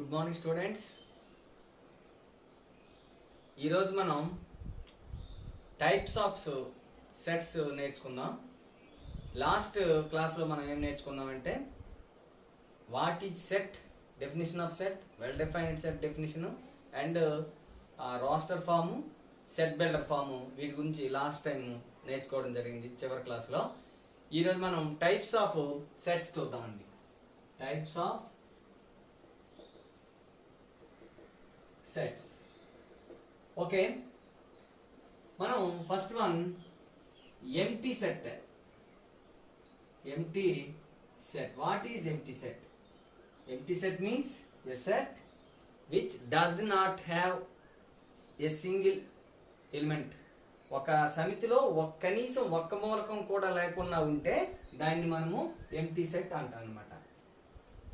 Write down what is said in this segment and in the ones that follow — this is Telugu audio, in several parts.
Good morning students. ఈరోజు మనం టైప్స్ ఆఫ్ సెట్స్ నేర్చుకుందాం. లాస్ట్ క్లాస్లో మనం ఏం నేర్చుకున్నామంటే what is set, definition of set, well defined set definition and roster form, set builder form, వీటి గురించి లాస్ట్ టైం నేర్చుకోవడం జరిగింది చివరి క్లాస్లో. ఈరోజు మనం టైప్స్ ఆఫ్ సెట్స్ చూద్దామండి. Types of sets. ఓకే, మనం first one empty set. Empty set. What is empty set? Empty set means a set which does not have a single element. ఒక సమితిలో కనీసం ఒక్క మూలకం కూడా లేకుండా ఉంటే దాన్ని మనము ఎంప్టీ సెట్ అంటాం అనమాట.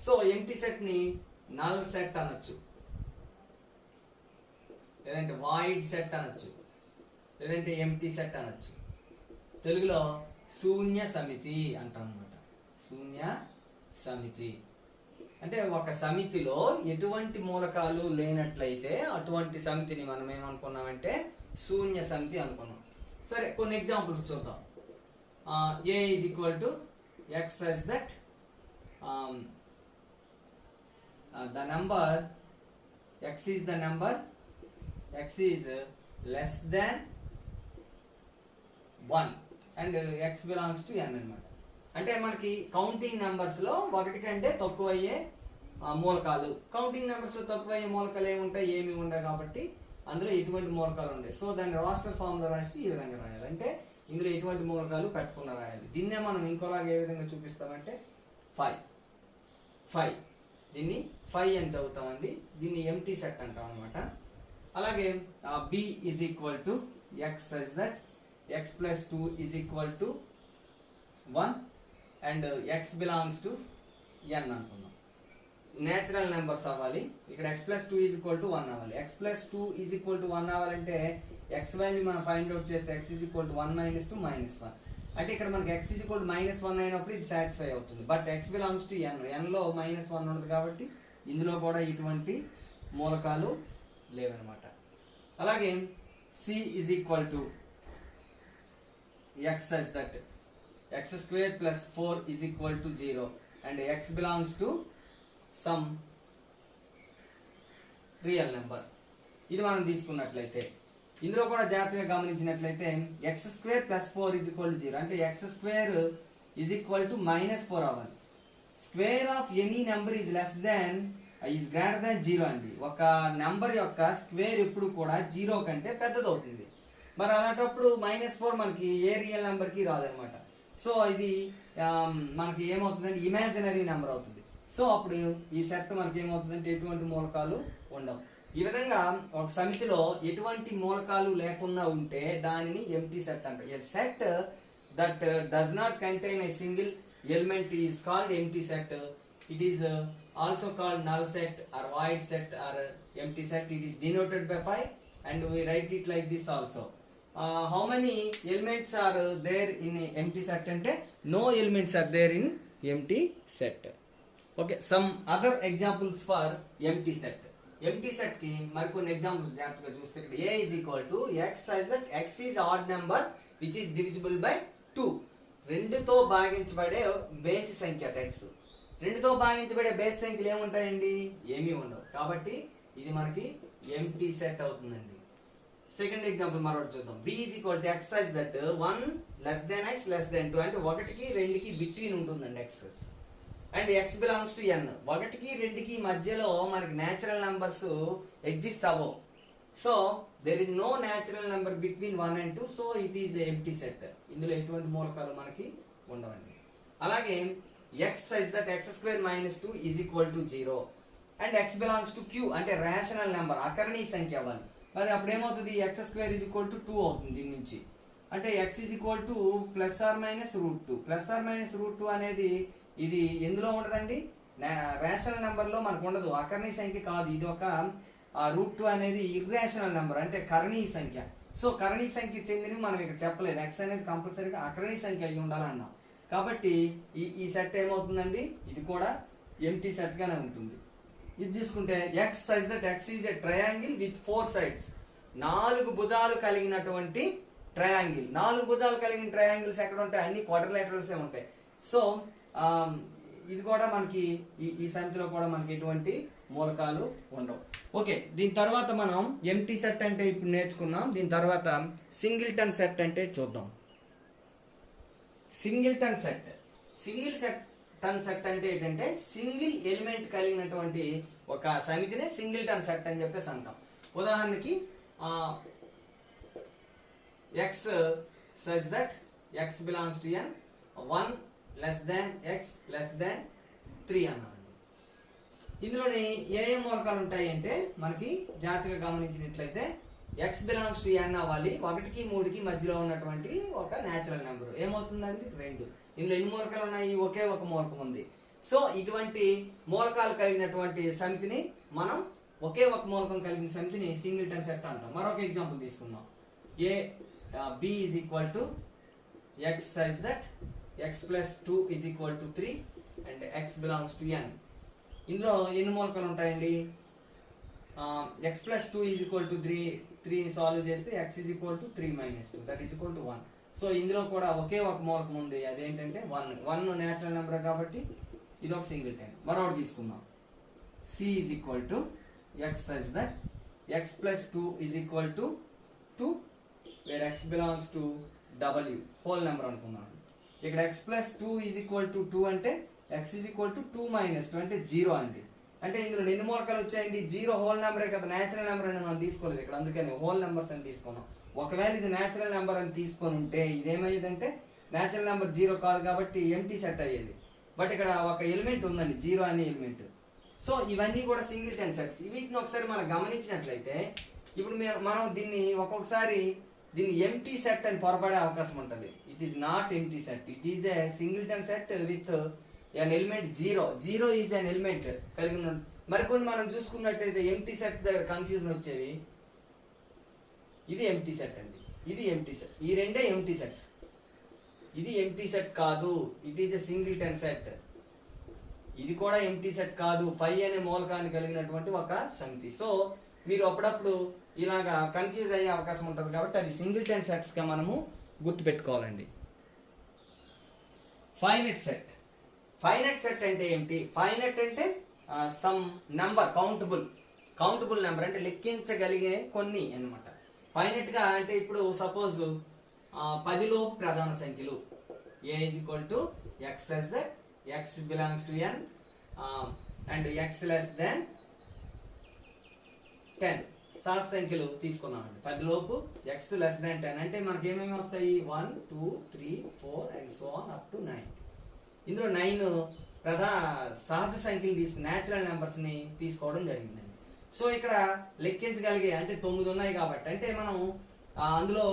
సో ఎంప్టీ సెట్ ని నల్ సెట్ అనొచ్చు, లేదంటే వాయిడ్ సెట్ అనొచ్చు, లేదంటే ఎంప్టీ సెట్ అనొచ్చు. తెలుగులో శూన్య సమితి అంటాం అనమాట. శూన్య సమితి అంటే ఒక సమితిలో ఎటువంటి మూలకాలు లేనట్లయితే అటువంటి సమితిని మనం ఏమనుకున్నామంటే శూన్య సమితి అనుకున్నాం. సరే, కొన్ని ఎగ్జాంపుల్స్ చూద్దాం. A is equal to x such that the number x is the number x is less than 1 and x belongs to n అన్నమాట. అంటే మనకి కౌంటింగ్ నెంబర్స్ లో ఒకటి కంటే తక్కువ అయ్యే మూలకాలు, కౌంటింగ్ నెంబర్స్ లో తక్కువ అయ్యే మూలకాలు ఏముంటాయి? ఏమి ఉండవు. కాబట్టి అందులో ఎటువంటి మూలకాలు ఉంటాయి. సో దాన్ని రాస్టర్ ఫామ్ లో రాస్తే ఈ విధంగా రాయాలి. అంటే ఇందులో ఎటువంటి మూలకాలు పెట్టకుండా రాయాలి. దీన్నే మనం ఇంకోలాగా ఏ విధంగా చూపిస్తామంటే 5 దీన్ని 5 అని చదువుతామండి. దీన్ని ఎంప్టీ సెట్ అంటాం అనమాట. అలాగే b is equal to x such that x plus 2 is equal to 1 and x belongs to n అనుకున్నాం. నేచురల్ నెంబర్స్ అవ్వాలి. ఇక్కడ x plus 2 is equal to 1 అవ్వాలి. x plus 2 is equal to 1 అవ్వాలంటే x వాల్యూ మనం ఫైండ్ అవుట్ చేస్తే x is equal to 1 minus 2 minus 1. అంటే ఇక్కడ మనకి x is equal to -1 అయినప్పుడు ఇది సాటిస్ఫై అవుతుంది. But x belongs to n, n లో -1 ఉండదు కాబట్టి ఇందులో కూడా ఇటువంటి మూలకాలు లేవన్నమాట. అలాగే c is equal to x such that x square plus 4 is equal to 0 and x belongs to some real number. ఇది మనం తీసుకున్నట్లయితే ఇందులో కూడా జాగ్రత్తగా గమనించినట్లయితే x square plus 4 is equal to 0 అంటే x square is equal to -4 అవ్వాలి. Square of any number is less than is greater than 0 అండి. ఒక నెంబర్ యొక్క స్క్వేర్ ఎప్పుడు కూడా 0 కంటే పెద్దదవుతుంది. మరి అలాంటప్పుడు -4 మనకి ఏ రియల్ నెంబర్ కి రాదనమాట. సో ఇది మనకి ఏమవుతుందంటే ఇమాజినరీ నెంబర్ అవుతుంది. సో అప్పుడు ఈ సెట్ మనకి ఏమవుతుందంటే ఎటువంటి మూలకాలు ఉండవు. ఈ విధంగా ఒక సమితిలో ఎటువంటి మూలకాలు లేకుండా ఉంటే దానిని ఎంప్టీ సెట్ అంటారు. A set that does not contain a single element is called empty set. It is also called null set or void set or empty set. It is denoted by 5 and we write it like this also. How many elements are there in empty set ante no elements are there in empty set. Okay, some other examples for empty set. Empty set ki marikonni examples జాగ్రత్తగా చూస్తే ఇక్కడ a is equal to x such that x is odd number which is divisible by 2. 2 తో భాగించబడే బేసి సంఖ్య x. 2 తో భాగించబడే బేసి సంఖ్యలు ఏముంటాయండి? ఏమీ ఉండవు. కాబట్టి ఇది మనకి ఎంప్టీ సెట్ అవుతుందండి. సెకండ్ ఎగ్జాంపుల్ మరొకటి చూద్దాం. b is equal to x such that 1 less than x less than 2 అంటే 1కి 2కి బిట్వీన్ ఉంటుందండి x. And x belongs to n. 1కి 2కి మధ్యలో మనకి నేచురల్ నంబర్స్ ఎగ్జిస్ట్ అవ్వవు. So there is no natural number between 1 and 2. So it is empty set. ఇందులో ఎటువంటి మూలకాలు మనకి ఉండవండి. అలాగే x such that x square minus 2 is equal to 0 and x belongs to q అంటే రేషనల్ నెంబర్, అకరణీయ సంఖ్య అవ్వాలి. మరి అప్పుడు ఏమవుతుంది? x square is equal to 2 అవుతుంది దీని నుంచి. అంటే x is equal to plus or minus √2. Plus or minus √2 అనేది ఇది ఎందులో ఉండదండి? రేషనల్ నెంబర్ లో మనకు ఉండదు, అకరణీయ సంఖ్య కాదు. ఇది ఒక √2 అనేది ఇర్రేషనల్ నెంబర్ అంటే కరణీయ సంఖ్య. సో కరణీయ సంఖ్య చెందినవి మనం ఇక్కడ చెప్పలేదు. x అనేది కంపల్సరీగా అకరణీయ సంఖ్య అయి ఉండాలన్నాం. కాబట్టి ఈ సెట్ ఏమవుతుందండి? ఇది కూడా ఎంప్టీ సెట్ గానే ఉంటుంది. ఇది తీసుకుంటే X such that X is a triangle with 4 sides. 4 భుజాలు కలిగినటువంటి ట్రయాంగిల్. 4 భుజాలు కలిగిన ట్రయాంగిల్స్ ఎక్కడ ఉంటాయి? అన్ని క్వాడ్రిలేటరల్స్ ఉంటాయి. సో ఇది కూడా మనకి ఈ సమితిలో కూడా మనకి ఎటువంటి మూలకాలు ఉండవు. ఓకే, దీని తర్వాత మనం ఎంటీ సెట్ అంటే ఇప్పుడు నేర్చుకున్నాం. దీని తర్వాత సింగిల్టన్ సెట్ అంటే చూద్దాం. సింగిల్టన్ సెట్ అంటే ఏంటంటే సింగిల్ ఎలిమెంట్ కలిగినటువంటి ఒక సమితిని సింగిల్టన్ సెట్ అని చెప్పేసి అంటాం. ఉదాహరణకి X such that X belongs to n 1 less than x less than 3 అన్నామండి. ఇందులోని ఏ మూలకాలు ఉంటాయి అంటే మనకి జాగ్రత్తగా గమనించినట్లయితే x బిలాంగ్స్ టు n అవ్వాలి. 1కి 3కి మధ్యలో ఉన్నటువంటి ఒక న్యాచురల్ నెంబర్. ఏమవుతుందండి? 2. ఇందులో ఎన్ని మూలకాలు ఉన్నాయి? ఒకే ఒక మూలకం ఉంది. సో ఇటువంటి మూలకాలు కలిగినటువంటి సమితిని మనం ఒకే ఒక మూలకం కలిగిన సమితిని సింగిల్టన్ సెట్ అంటాం. మరొక ఎగ్జాంపుల్ తీసుకుందాం. b is equal to x such that x plus 2 is equal to 3 and x belongs to n. ఇందులో ఎన్ని మూలకాలు ఉంటాయండి? x plus 2 is equal to 3 solve చేస్తే x is equal to 3 minus 2 that is equal to 1. So ఇందులో కూడా ఒకే ఒక మూలకం ఉంది, అదేంటంటే 1 న్యాచురల్ నెంబర్ కాబట్టి ఇది ఒక సింగిల్టన్. మరొకటి తీసుకుందాం. c is equal to x such that x plus 2 is equal to 2 where x belongs to w whole number అనుకున్నాను. ఇక్కడ x plus 2 is equal to 2 అంటే x is equal to 2 minus 2 అంటే 0 అండి. అంటే ఇందులో ఎన్ని మూలకాలు వచ్చాయండి? 0 హోల్ నెంబరే కదా, న్యాచురల్ నెంబర్ అని మనం తీసుకోలేదు ఇక్కడ, అందుకని హోల్ నెంబర్స్ అని తీసుకున్నాం. ఒకవేళ ఇది న్యాచురల్ నెంబర్ అని తీసుకొని ఉంటే ఇదేమయ్యేదంటే న్యాచురల్ నెంబర్ 0 కాదు కాబట్టి ఎంటీ సెట్ అయ్యేది. బట్ ఇక్కడ ఒక ఎలిమెంట్ ఉందండి, 0 అనే ఎలిమెంట్. సో ఇవన్నీ కూడా సింగిల్టన్ సెట్స్. వీటిని ఒకసారి మనం గమనించినట్లయితే ఇప్పుడు మనం దీన్ని ఒక్కొక్కసారి దీన్ని ఎంటీ సెట్ అని పొరపడే అవకాశం ఉంటుంది. It is not empty set, it is a singleton set with an element 0 is an element కలిగి ఉన్న. మరికొన్ని మనం చూసుకున్నట్టయితే ఎంటీ సెట్ దగ్గర కన్ఫ్యూజన్ వచ్చేవి. ఇది ఎంటీ సెట్ అండి, ఇది ఎంటీ సెట్, ఈ రెండే ఎంటీ సెట్స్. ఇది ఎంటీ సెట్ కాదు, it is a singleton set. ఇది కూడా ఎంటీ సెట్ కాదు, 5 అనే మూలకాన్ని కలిగినటువంటి ఒక సమితి. సో మీరు అప్పుడప్పుడు ఇలాగా కన్ఫ్యూజ్ అయ్యే అవకాశం ఉంటుంది కాబట్టి అది సింగిల్టన్ సెట్స్ గా మనము గుర్తుపెట్టుకోవాలండి. Finite set. ఫైనైట్ సెట్ అంటే ఏంటి? ఫైనైట్ అంటే సమ్ నెంబర్, కౌంటబుల్ నెంబర్ అంటే లెక్కించగలిగే కొన్ని అన్నమాట. ఫైనైట్ గా అంటే ఇప్పుడు సపోజ్ 10లో ప్రధాన సంఖ్యలు a is equal to x such that x belongs to n and x less than 10 సహజ సంఖ్యలు తీసుకున్నామండి. 10 లోపు x less than 10 అంటే మనకి ఏమేమి వస్తాయి? 1 2 3 4 and so on up to 9. ఇందులో 9 సహజ సంఖ్యలు న్యాచురల్ నెంబర్స్ ని తీసుకోవడం జరిగిందండి. సో ఇక్కడ లెక్కించగలిగే అంటే 9 ఉన్నాయి కాబట్టి, అంటే మనం అందులో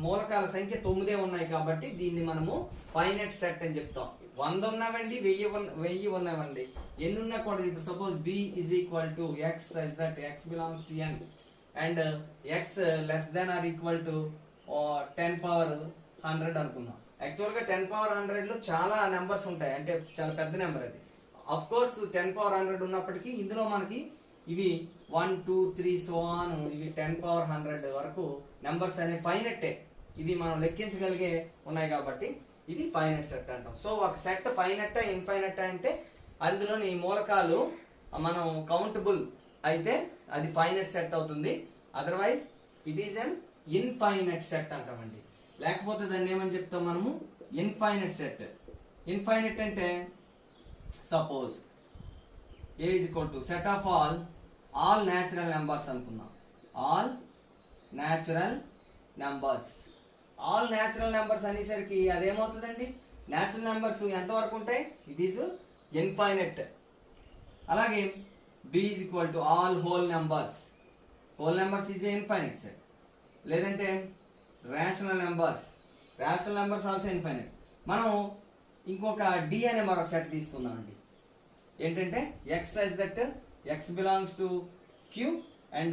మూలకాల సంఖ్య 9 ఉన్నాయి కాబట్టి దీన్ని మనము ఫైనైట్ సెట్ అని చెప్తాం. 100 ఉన్నామండి, 1000 ఉన్నామండి, ఎన్ని ఉన్నా కూడా. ఇప్పుడు suppose b is equal to x such that x belongs to n and x less than or equal to 10 power 100 అనుకుందాం. యాక్చువల్ గా 10 power 100 లో చాలా నెంబర్స్ ఉంటాయి, అంటే చాలా పెద్ద నెంబర్ అది. అఫ్ కోర్స్ 10 power 100 ఉన్నప్పటికీ ఇందులో మనకి ఇవి 1 2 3 సో ఆన్ ఇవి 10 power 100 వరకు నెంబర్స్ అనే ఫైనైట్, ఇవి మనం లెక్కించగలిగే ఉన్నాయి కాబట్టి ఇది ఫైనైట్ సెట్ అంటాం. సో ఒక సెట్ ఫైనైట్ ఇన్ఫైనైట్ అంటే అందులోని మూలకాలు మనం కౌంటబుల్ అయితే అది ఫైనైట్ సెట్ అవుతుంది. Otherwise it is an infinite set అంటామండి. లేకపోతే దాన్ని ఏమని చెప్తాం మనము? Infinite set. ఇన్ఫైనైట్ అంటే suppose a is equal to set of all natural numbers అనుకున్నాం. all natural numbers అనేసరికి అదేమవుతుందండి? న్యాచురల్ నెంబర్స్ ఎంతవరకు ఉంటాయి? It is infinite. అలాగే b is equal to all whole numbers is a infinite set. లేదంటే రేషనల్ నెంబర్స్ ఆల్సో ఇన్ఫైనైట్. మనం ఇంకొక d అనే మరొక సెట్ తీసుకుందామండి. ఏంటంటే x such that x belongs to q and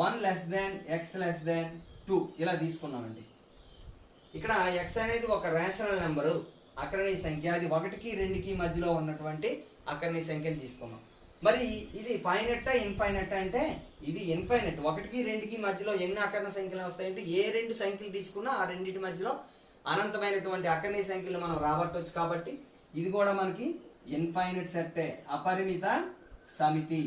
1 less than x less than 2 ఇలా తీసుకున్నామండి. ఇక్కడ x అనేది ఒక రేషనల్ నెంబరు, అకరణీయ సంఖ్య. అది 1కి 2కి మధ్యలో ఉన్నటువంటి అకరణీయ సంఖ్యని తీసుకున్నాం. మరి ఇది ఫైనట్ ఇన్ఫైనట్ అంటే ఇది ఇన్ఫైనట్. 1కి 2కి మధ్యలో ఎన్ని అకర్ణ సంఖ్యలు వస్తాయంటే ఏ రెండు సంఖ్యలు తీసుకున్నా ఆ రెండింటి మధ్యలో అనంతమైనటువంటి అకర్ణీయ సంఖ్యలు మనం రాబట్టవచ్చు. కాబట్టి ఇది కూడా మనకి ఇన్ఫైనట్ సెట్టే, అపరిమిత సమితి.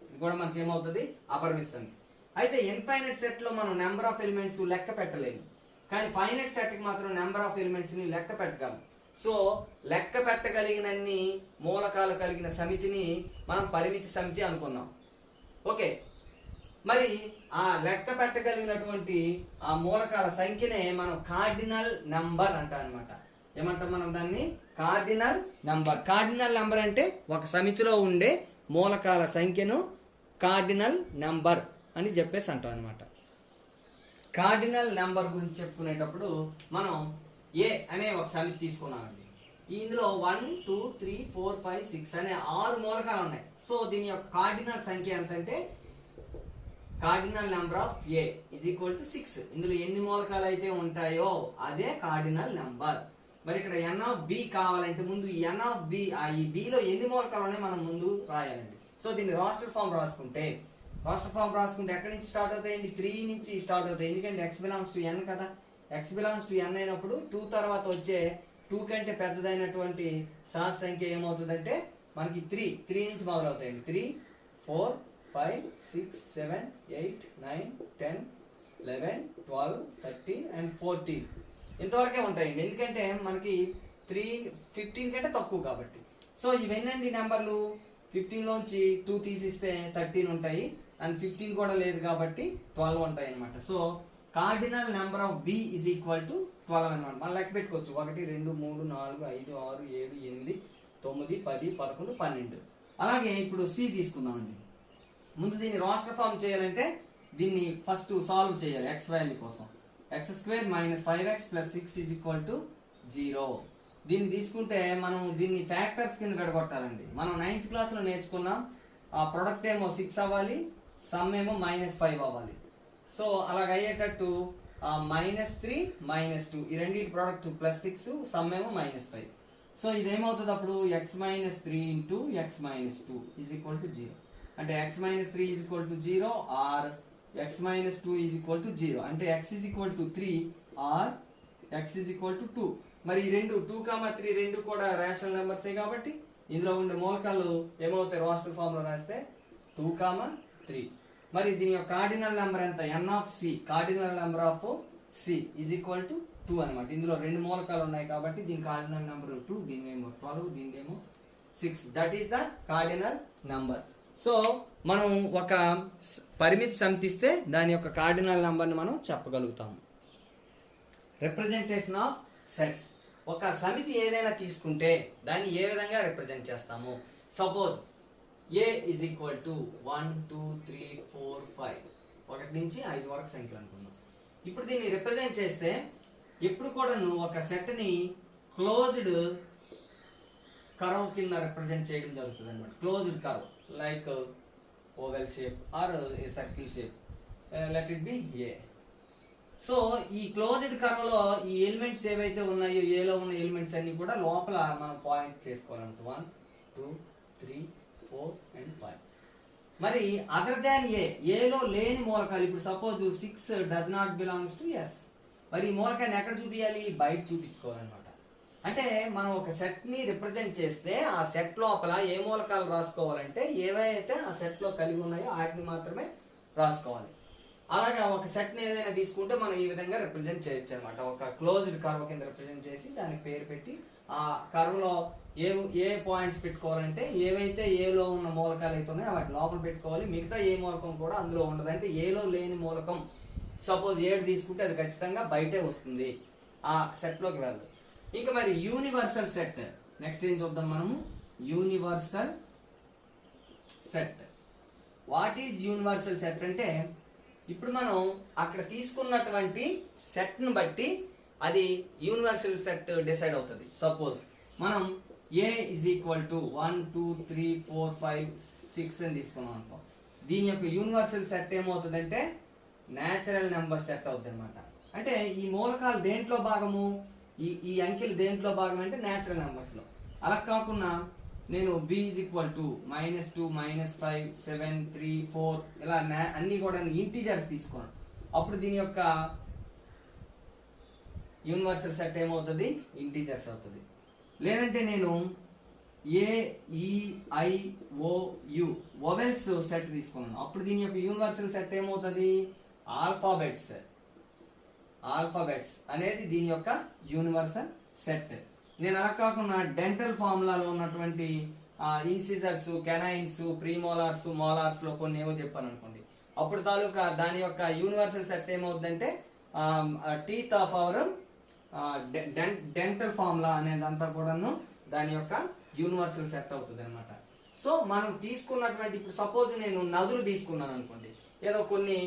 ఇది కూడా మనకి ఏమవుతుంది, అపరిమిత సమితి. అయితే ఇన్ఫైనట్ సెట్ లో మనం నెంబర్ ఆఫ్ ఎలిమెంట్స్ లెక్క పెట్టలేము, కానీ ఫైనట్ సెట్ కి మాత్రం నెంబర్ ఆఫ్ ఎలిమెంట్స్ ని లెక్క పెట్టగలం. సో లెక్క పెట్టగలిగినన్ని మూలకాలు కలిగిన సమితిని మనం పరిమిత సమితి అనుకున్నాం. ఓకే, మరి ఆ లెక్క పెట్టగలిగినటువంటి ఆ మూలకాల సంఖ్యనే మనం కార్డినల్ నంబర్ అంటాం అనమాట. ఏమంటాం మనం దాన్ని? Cardinal number. కార్డినల్ నంబర్ అంటే ఒక సమితిలో ఉండే మూలకాల సంఖ్యను కార్డినల్ నంబర్ అని చెప్పేసి అంటాం అనమాట. కార్డినల్ నంబర్ గురించి చెప్పుకునేటప్పుడు మనం ఏ అనే ఒక సమితి తీసుకున్నామండి. ఇందులో 1 2 3 4 5 6 అనే 6 మూలకాలు ఉన్నాయి. సో దీని యొక్క కార్డినల్ సంఖ్య ఎంత అంటే cardinal number of A is equal to 6. ఇందులో ఎన్ని మూలకాలు అయితే ఉంటాయో అదే కార్డినల్ నెంబర్. మరి ఇక్కడ ఎన్ ఆఫ్ బి కావాలంటే ముందు ఎన్ ఆఫ్ బి, ఈ బిలో ఎన్ని మూలకాలు ఉన్నాయో మనం ముందు రాయాలండి. సో దీన్ని రాస్టర్ ఫామ్ రాసుకుంటే ఎక్కడి నుంచి స్టార్ట్ అవుతాయండి? 3 నుంచి స్టార్ట్ అవుతాయి. ఎందుకంటే x బిలాంగ్స్ టు n కదా. x బిలాంగ్స్ టు n అయినప్పుడు 2 తర్వాత వచ్చే 2 కంటే పెద్దదైనటువంటి సహజ సంఖ్య ఏమవుతుందంటే మనకి 3 నుంచి మొదలవుతాయండి. 3 4 5 6 7 8 9 10 11 12 13 and 14 ఇంతవరకే ఉంటాయండి. ఎందుకంటే మనకి 15 కంటే తక్కువ కాబట్టి. సో ఇవన్నీ నెంబర్లు 15 లోంచి 2 తీసిస్తే 13 ఉంటాయి, అండ్ 15 కూడా లేదు కాబట్టి 12 ఉంటాయి అనమాట. So cardinal number of B is equal to 12 అనమాట. మనం లెక్క పెట్టుకోవచ్చు. 1 2 3 4 5 6 7 8 9 10 11 12. అలాగే ఇప్పుడు సి తీసుకుందామండి. ముందు దీన్ని రాస్టర్ ఫామ్ చేయాలంటే దీన్ని ఫస్ట్ సాల్వ్ చేయాలి x వాల్యూ కోసం. x² - 5x + 6 is equal to 0. దీన్ని తీసుకుంటే మనం దీన్ని ఫ్యాక్టర్స్ కింద విడగొట్టాలండి. మనం 9th క్లాస్లో నేర్చుకున్నాం. ఆ ప్రొడక్ట్ ఏమో 6 అవ్వాలి, సమ్ ఏమో -5 అవ్వాలి. సో అలాగ అయ్యేటట్టు -3 -2 ఈ రెండింటి ప్రోడక్ట్ +6, సమ్ ఏమో -5. సో ఇదేమవుతుంది అప్పుడు x - 3 × x - 2 is equal to 0. అంటే x - 3 is equal to 0 or x - 2 is equal to 0. అంటే x is equal to 3 or x is equal to 2. మరి ఈ రెండు 2, 3 రెండు కూడా రేషనల్ నెంబర్సే కాబట్టి ఇందులో ఉండే మూలకాలు ఏమవుతాయి రాస్టర్ ఫామ్ లో రాస్తే 2, 3. మరి దీని యొక్క కార్డినల్ నెంబర్ ఎంత? n of C, cardinal number of C is equal to 2 అనమాట. ఇందులో రెండు మూలకాలు ఉన్నాయి కాబట్టి దీని కార్డినల్ నెంబర్ 2, దీనికేమో 12, దీనికేమో 6. That is the cardinal number. So మనం ఒక పరిమితి సమితిస్తే దాని యొక్క కార్డినల్ నెంబర్ని మనం చెప్పగలుగుతాము. Representation of sets. ఒక సమితి ఏదైనా తీసుకుంటే దాన్ని ఏ విధంగా రిప్రజెంట్ చేస్తాము? Suppose A is equal to 1 2 3 4 5 1 నుంచి 5 వరకు సంఖ్యలు అనుకున్నాం. ఇప్పుడు దీన్ని రిప్రజెంట్ చేస్తే ఎప్పుడు కూడా ఒక సెట్ని క్లోజ్డ్ కర్వ్ కింద రిప్రజెంట్ చేయడం జరుగుతుంది అనమాట. Closed curve like oval shape or a circle shape, let it be A. So ఈ క్లోజ్డ్ కర్వ్ లో ఈ ఎలిమెంట్స్ ఏవైతే ఉన్నాయో ఏలో ఉన్న ఎలిమెంట్స్ అన్ని కూడా లోపల మనం పాయింట్ చేసుకోవాలంట. 1 2 3 4 and 5. మరి అదర్ దాన్ ఏలో లేని మూలకాలు, ఇప్పుడు suppose 6 does not belongs to S. మరి ఈ మూలకాన్ని ఎక్కడ చూపించాలి? బయట చూపించుకోవాలన్నమాట. అంటే మనం ఒక సెట్ ని రిప్రజెంట్ చేస్తే ఆ సెట్ లోపల ఏ మూలకాలు రాసుకోవాలంటే ఏవైతే ఆ సెట్ లో కలిగి ఉన్నాయో వాటిని మాత్రమే రాసుకోవాలి. అలాగే ఒక సెట్ ని ఏదైనా తీసుకుంటే మనం ఈ విధంగా రిప్రజెంట్ చేయొచ్చు అనమాట. ఒక క్లోజ్డ్ కర్వ్ కింద రిప్రజెంట్ చేసి దానికి పేరు పెట్టి ఆ కర్వ్ లో ఏ పాయింట్స్ పెట్టుకోవాలంటే ఏవైతే ఏలో ఉన్న మూలకాలు అయితే ఉన్నాయో వాటి లోపల పెట్టుకోవాలి. మిగతా ఏ మూలకం కూడా అందులో ఉండదు. అంటే ఏలో లేని మూలకం సపోజ్ 7 తీసుకుంటే అది ఖచ్చితంగా బయటే వస్తుంది, ఆ సెట్ లోకి వెళ్ళదు. ఇంకా మరి యూనివర్సల్ సెట్ నెక్స్ట్ ఏం చూద్దాం మనము? Universal set. What is universal set అంటే ఇప్పుడు మనం అక్కడ తీసుకున్నటువంటి సెట్ ను బట్టి అది యూనివర్సల్ సెట్ డిసైడ్ అవుతుంది. సపోజ్ మనం ఏ ఇజ్ ఈక్వల్ టు 1 2 3 4 5 6 అని తీసుకున్నాం అనుకో. దీని యొక్క యూనివర్సల్ సెట్ ఏమవుతుందంటే న్యాచురల్ నెంబర్ సెట్ అవుతుంది అనమాట. అంటే ఈ మూలకాలు దేంట్లో భాగము, ఈ అంకెలు దేంట్లో భాగం అంటే న్యాచురల్ నెంబర్స్ లో. అలా కాకుండా నేను b ఈజ్ ఈక్వల్ టు -2 -5 7 3 4 ఇలా అన్ని కూడా ఇంటీజర్స్ తీసుకోను. అప్పుడు దీని యొక్క యూనివర్సల్ సెట్ ఏమవుతుంది, ఇంటీజర్స్ అవుతుంది. లేదంటే నేను AEIOU వొవెల్స్ సెట్ తీసుకున్నాను, అప్పుడు దీని యొక్క యూనివర్సల్ సెట్ ఏమవుతుంది, ఆల్ఫాబెట్స్ అనేది దీని యొక్క యూనివర్సల్ సెట్. నేను అలా కాకుండా డెంటల్ ఫార్ములాలో ఉన్నటువంటి ఇన్సిజర్స్, కెనైన్స్, ప్రీమోలార్స్, మోలార్స్ లో కొన్ని ఏవో చెప్పాను అనుకోండి, అప్పుడు తాలూకా దాని యొక్క యూనివర్సల్ సెట్ ఏమవుతుందంటే teeth of our dental formula అనేదంతా కూడాను దాని యొక్క యూనివర్సల్ సెట్ అవుతుంది అనమాట. సో మనం తీసుకున్నటువంటి, ఇప్పుడు సపోజ్ నేను నదులు తీసుకున్నాను అనుకోండి, ఏదో కొన్ని